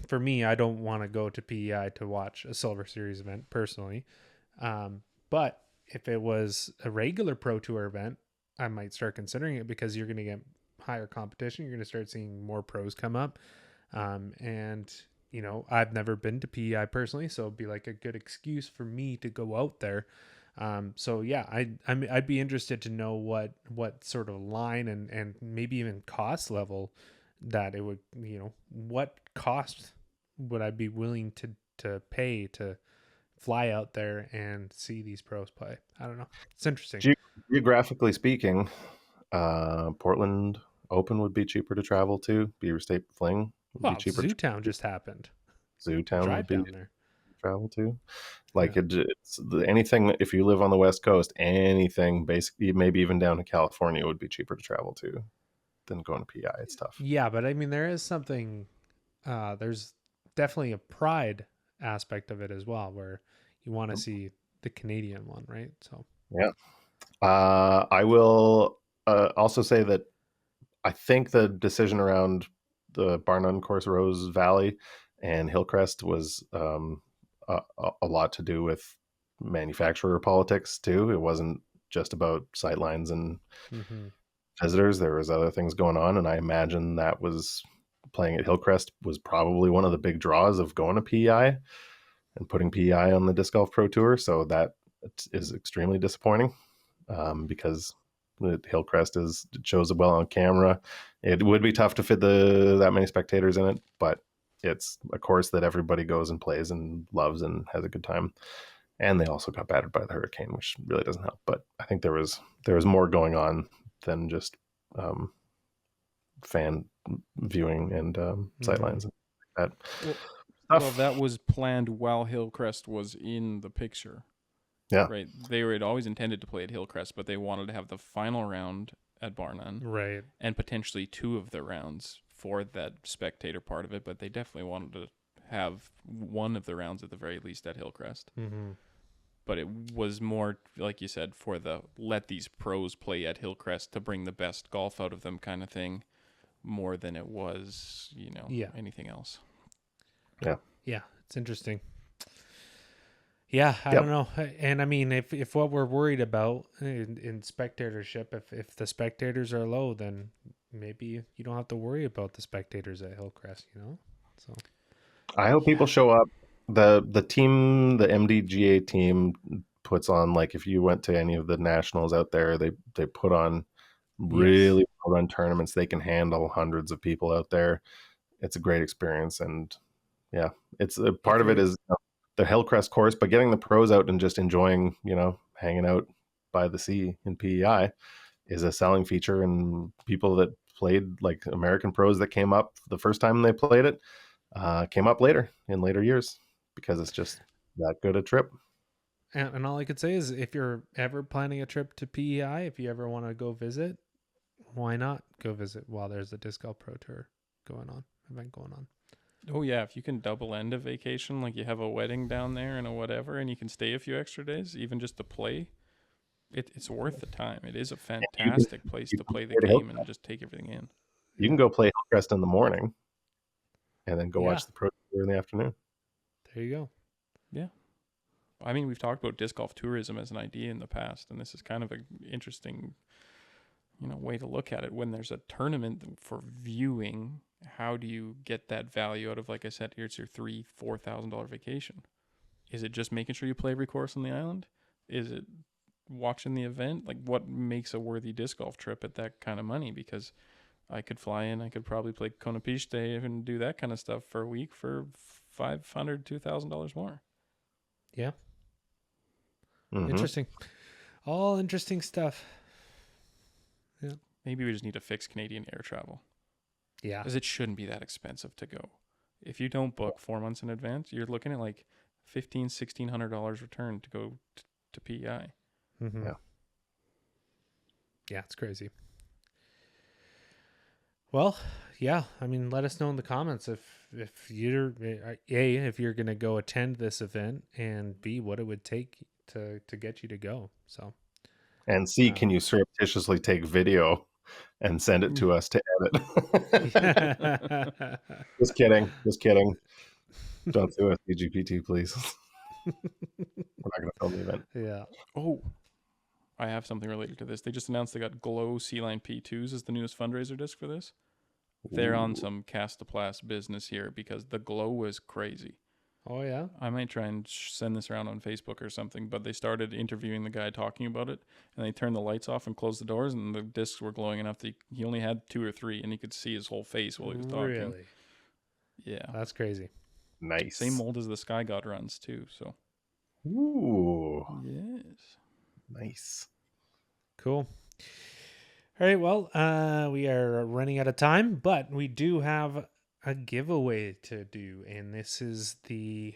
for me, I don't want to go to PEI to watch a Silver Series event personally. But if it was a regular Pro Tour event, I might start considering it because you're going to get higher competition. You're going to start seeing more pros come up. And, you know, I've never been to PEI personally, so it'd be like a good excuse for me to go out there. So yeah, I'd be interested to know what sort of line and maybe even cost level that it would, you know, what cost would I be willing to pay to fly out there and see these pros play. I don't know. It's interesting. Geographically speaking, Portland Open would be cheaper to travel to. Beaver State Fling would Well, be cheaper. Zootown just happened. Zootown Drive would be down there. travel to. Like it's anything. If you live on the West Coast, anything basically, maybe even down to California, would be cheaper to travel to than going to PI. It's tough. Yeah, but I mean, there is something. There's definitely a pride aspect of it as well, where you want to see the Canadian one, right? So yeah, I will also say that I think the decision around the Barnum Course Rose Valley and Hillcrest was a lot to do with manufacturer politics too. It wasn't just about sightlines and visitors. There was other things going on, and I imagine that was playing at Hillcrest was probably one of the big draws of going to PEI and putting PEI on the Disc Golf Pro Tour. So that is extremely disappointing because Hillcrest it shows well on camera. It would be tough to fit that many spectators in it, but it's a course that everybody goes and plays and loves and has a good time. And they also got battered by the hurricane, which really doesn't help. But I think there was more going on than just fan viewing and sightlines and that. Well, that was planned while Hillcrest was in the picture. Yeah. Right. They were always intended to play at Hillcrest, but they wanted to have the final round at Barnum. Right. And potentially 2 of the rounds for that spectator part of it, but they definitely wanted to have one of the rounds at the very least at Hillcrest. But it was more, like you said, for the let these pros play at Hillcrest to bring the best golf out of them kind of thing, more than it was, you know, anything else. Yeah, it's interesting. Yeah, I don't know. And I mean, if what we're worried about in spectatorship, if the spectators are low, then maybe you don't have to worry about the spectators at Hillcrest, you know? So I hope people show up. The team, the MDGA team puts on, like, if you went to any of the nationals out there, they put on really well run tournaments. They can handle hundreds of people out there. It's a great experience. And yeah, it's a part of it is the Hillcrest course, but getting the pros out and just enjoying, you know, hanging out by the sea in PEI is a selling feature. And people that played, like American pros that came up the first time they played it, came up later in later years because it's just that good a trip. And all I could say is, if you're ever planning a trip to PEI, if you ever want to go visit, why not go visit while there's a Disc Golf Pro Tour event going on. Oh yeah, if you can double end a vacation, like you have a wedding down there and a whatever, and you can stay a few extra days, even just to play, It's worth the time. It is a fantastic place to play the go to game Hillcrest. and just take everything in. You can go play Hillcrest in the morning, and then go Yeah. watch the Pro Tour in the afternoon. There you go. Yeah. I mean, we've talked about disc golf tourism as an idea in the past, and this is kind of an interesting, way to look at it. When there's a tournament for viewing, how do you get that value out of, like I said, here's your $3,000-$4,000 vacation? Is it just making sure you play every course on the island? Is it watching the event? Like, what makes a worthy disc golf trip at that kind of money? Because I could fly in, I could probably play Kona Beach Day and do that kind of stuff for a week for $500, $2,000 more. Yeah. Mhm. Interesting. All interesting stuff. Maybe we just need to fix Canadian air travel. Yeah. Because it shouldn't be that expensive to go. If you don't book 4 months in advance, you're looking at like $1,500, $1,600 return to go to PEI. Mm-hmm. Yeah. Yeah, it's crazy. Well, yeah. I mean, let us know in the comments if you're if you're gonna go attend this event, and B, what it would take to get you to go. So, And C, can you surreptitiously take video and send it to us to edit? Just kidding. Don't do it, CGPT, please. We're not going to film the event. Yeah. Oh, I have something related to this. They just announced they got Glow Sea-Line P2s as the newest fundraiser disc for this. They're on some Cast-to-Plast business here because the Glow was crazy. Oh yeah. I might try and send this around on Facebook or something, but they started interviewing the guy talking about it, and they turned the lights off and closed the doors, and the discs were glowing enough that he only had 2 or 3, and he could see his whole face while he was talking. Really? Yeah. That's crazy. Nice. Same mold as the Sky God runs, too, so. Ooh. Yes. Nice. Cool. All right. Well, we are running out of time, but we do have a giveaway to do, and this is the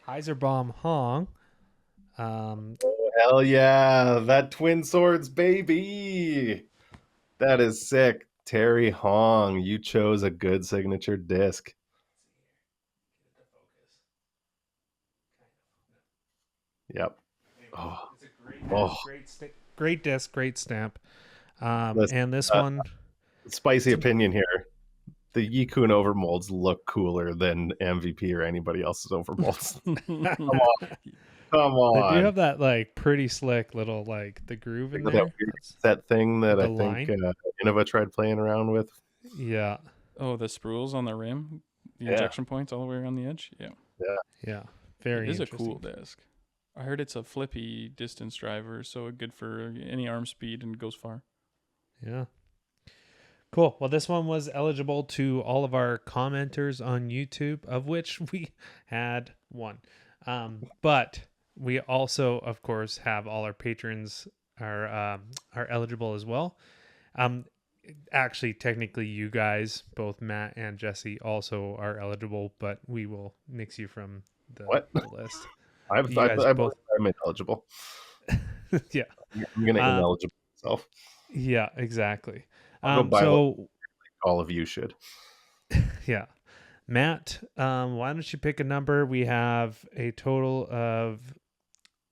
Heiserbomb Hong. Hell yeah. That Twin Swords, baby. That is sick. Terry Hong, you chose a good signature disc. Yep. Oh. It's a great disc, great stamp. And this one, Spicy opinion here. The Yikun overmolds look cooler than MVP or anybody else's overmolds. Come on. they do have that like pretty slick little like the groove in That there. weird set thing that the I think Innova tried playing around with. Yeah. Oh, the spruels on the rim, the Yeah. injection points all the way around the edge. Yeah, Yeah. Very it is a interesting. cool disc. I heard it's a flippy distance driver, so good for any arm speed and goes far. Yeah. Cool. Well, this one was eligible to all of our commenters on YouTube, of which we had one. But we also, of course, have all our patrons are eligible as well. Actually, technically, you guys, both Matt and Jesse, also are eligible, but we will nix you from the list. I'm ineligible. Yeah. I'm going to ineligible myself. Yeah, exactly. I'll go buy So all of you should. yeah. Matt, why don't you pick a number? We have a total of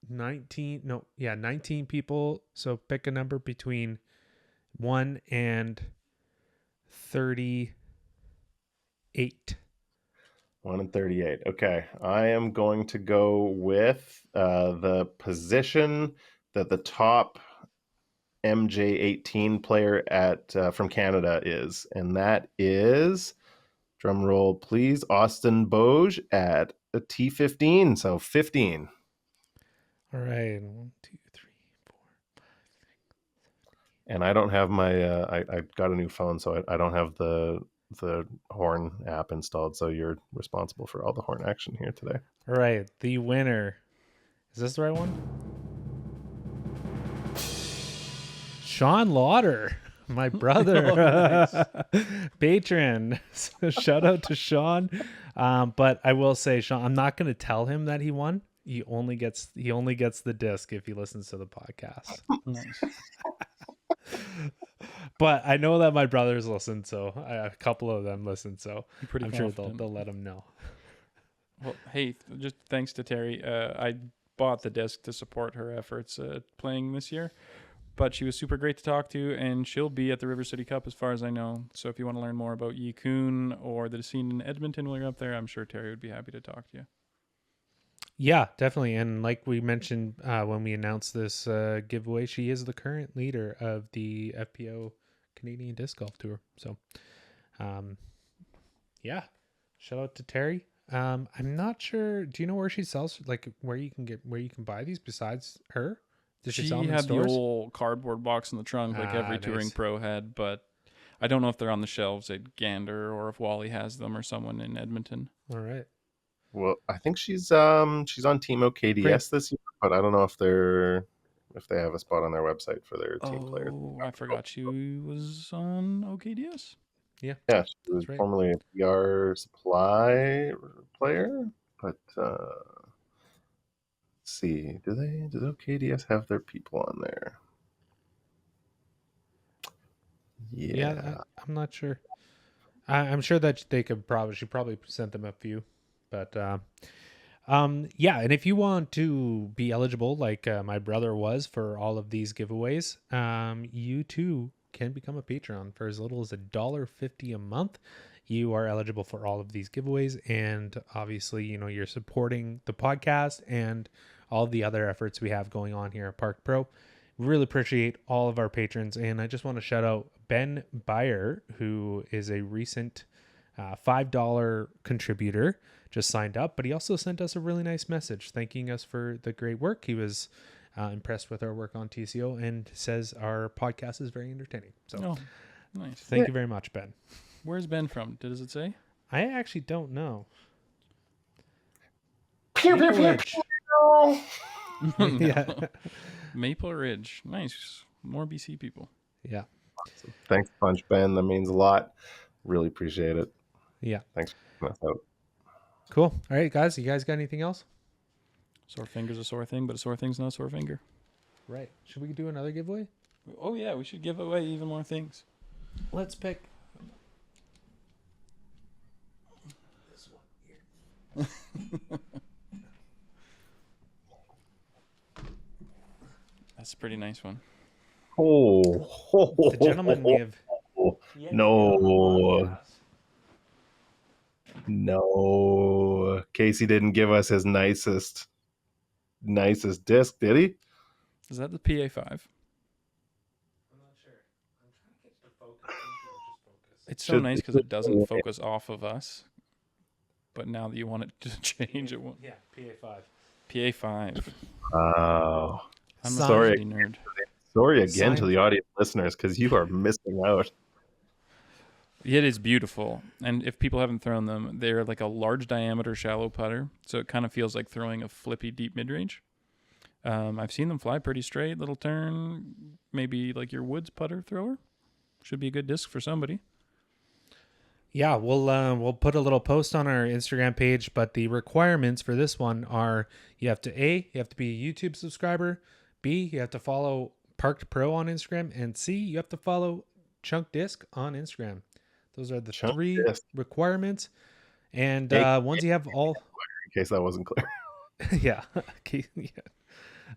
19 people. So pick a number between 1 and 38. 1 and 38. Okay. I am going to go with the position that the top MJ18 player from Canada is, and that is, drum roll please, Austin Boge at a T15, so 15. All right. 1, 2, 3, 4, 5, 6. And I don't have my I got a new phone, so I don't have the horn app installed, so you're responsible for all the horn action here today. All right. The winner. Is this the right one? Sean Lauder, my brother, patron. So shout out to Sean. But I will say, Sean, I'm not going to tell him that he won. He only gets the disc if he listens to the podcast. Nice. But I know that my brothers listen, so a couple of them listen, so You're pretty I'm sure confident. they'll let him know. Well, hey, just thanks to Terry. I bought the disc to support her efforts at playing this year. But she was super great to talk to, and she'll be at the River City Cup as far as I know. So if you want to learn more about Yi Kun or the scene in Edmonton while you're up there, I'm sure Terry would be happy to talk to you. Yeah, definitely. And like we mentioned when we announced this giveaway, she is the current leader of the FPO Canadian Disc Golf Tour. So, yeah, shout out to Terry. I'm not sure. Do you know where she sells? Like where you can buy these besides her? Does she sell them in had stores? the old cardboard box in the trunk like every touring pro had, but I don't know if they're on the shelves at Gander or if Wally has them or someone in Edmonton. All right. Well, I think she's on Team OKDS this year, but I don't know if they have a spot on their website for their team players. Oh, I forgot she was on OKDS. Yeah. Yeah, she was right. formerly a PR Supply player, but let's see, does OKDS have their people on there? Yeah, I'm not sure. I'm sure that she probably sent them a few, but yeah. And if you want to be eligible, like my brother was for all of these giveaways, you too can become a patron for as little as $1.50 a month. You are eligible for all of these giveaways, and obviously, you're supporting the podcast and all the other efforts we have going on here at Park Pro. Really appreciate all of our patrons, and I just want to shout out Ben Byer, who is a recent $5 contributor, just signed up, but he also sent us a really nice message thanking us for the great work. He was impressed with our work on TCO and says our podcast is very entertaining. So nice. Thank you very much, Ben. Where's Ben from? Does it say? I actually don't know. Pew, Yeah. Maple Ridge. Nice. More BC people. Yeah. Awesome. Thanks a bunch, Ben. That means a lot. Really appreciate it. Yeah. Thanks for us out. Cool. All right, guys. You guys got anything else? Sore finger's a sore thing, but a sore thing's not a sore finger. Right. Should we do another giveaway? Oh, yeah. We should give away even more things. Let's pick this one here. That's a pretty nice one. The gentleman we have. No. Casey didn't give us his nicest disc, did he? Is that the PA5? I'm not sure. I'm trying to get the focus. It's so nice because it doesn't focus off of us. But now that you want it to change, it won't. Yeah, PA5. PA5. Oh. I'm Sorry. a nerd. Sorry again to the audience listeners, because you are missing out. It is beautiful. And if people haven't thrown them, they're like a large diameter shallow putter. So it kind of feels like throwing a flippy deep mid-range. I've seen them fly pretty straight, little turn, maybe like your woods putter thrower. Should be a good disc for somebody. Yeah, we'll put a little post on our Instagram page, but the requirements for this one are you have to be a YouTube subscriber, B, you have to follow Parked Pro on Instagram, and C, you have to follow Chunk Disc on Instagram. Those are the three requirements. And once you have all, in case that wasn't clear. yeah.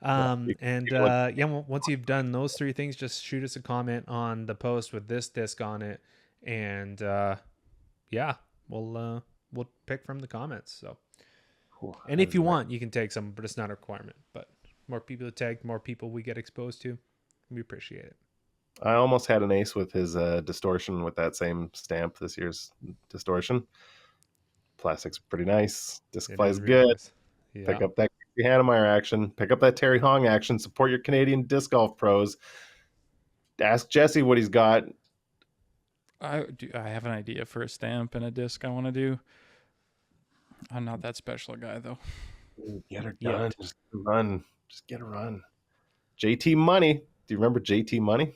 Once you've done those three things, just shoot us a comment on the post with this disc on it, and we'll pick from the comments. So, and if you want, you can take some, but it's not a requirement. But more people to tag, more people we get exposed to. We appreciate it. I almost had an ace with his distortion with that same stamp, this year's distortion. Plastic's pretty nice. Disc flies good. Nice. Yeah. Pick up that Hannemeyer action. Pick up that Terry Hong action. Support your Canadian disc golf pros. Ask Jesse what he's got. I have an idea for a stamp and a disc I want to do. I'm not that special a guy, though. Get her done. Just run. Just get a run. JT Money. Do you remember JT Money?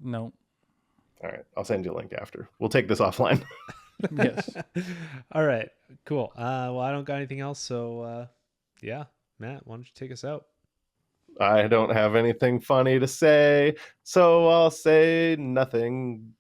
No. All right. I'll send you a link after. We'll take this offline. Yes. All right. Cool. Well, I don't got anything else. So, Matt, why don't you take us out? I don't have anything funny to say, so I'll say nothing.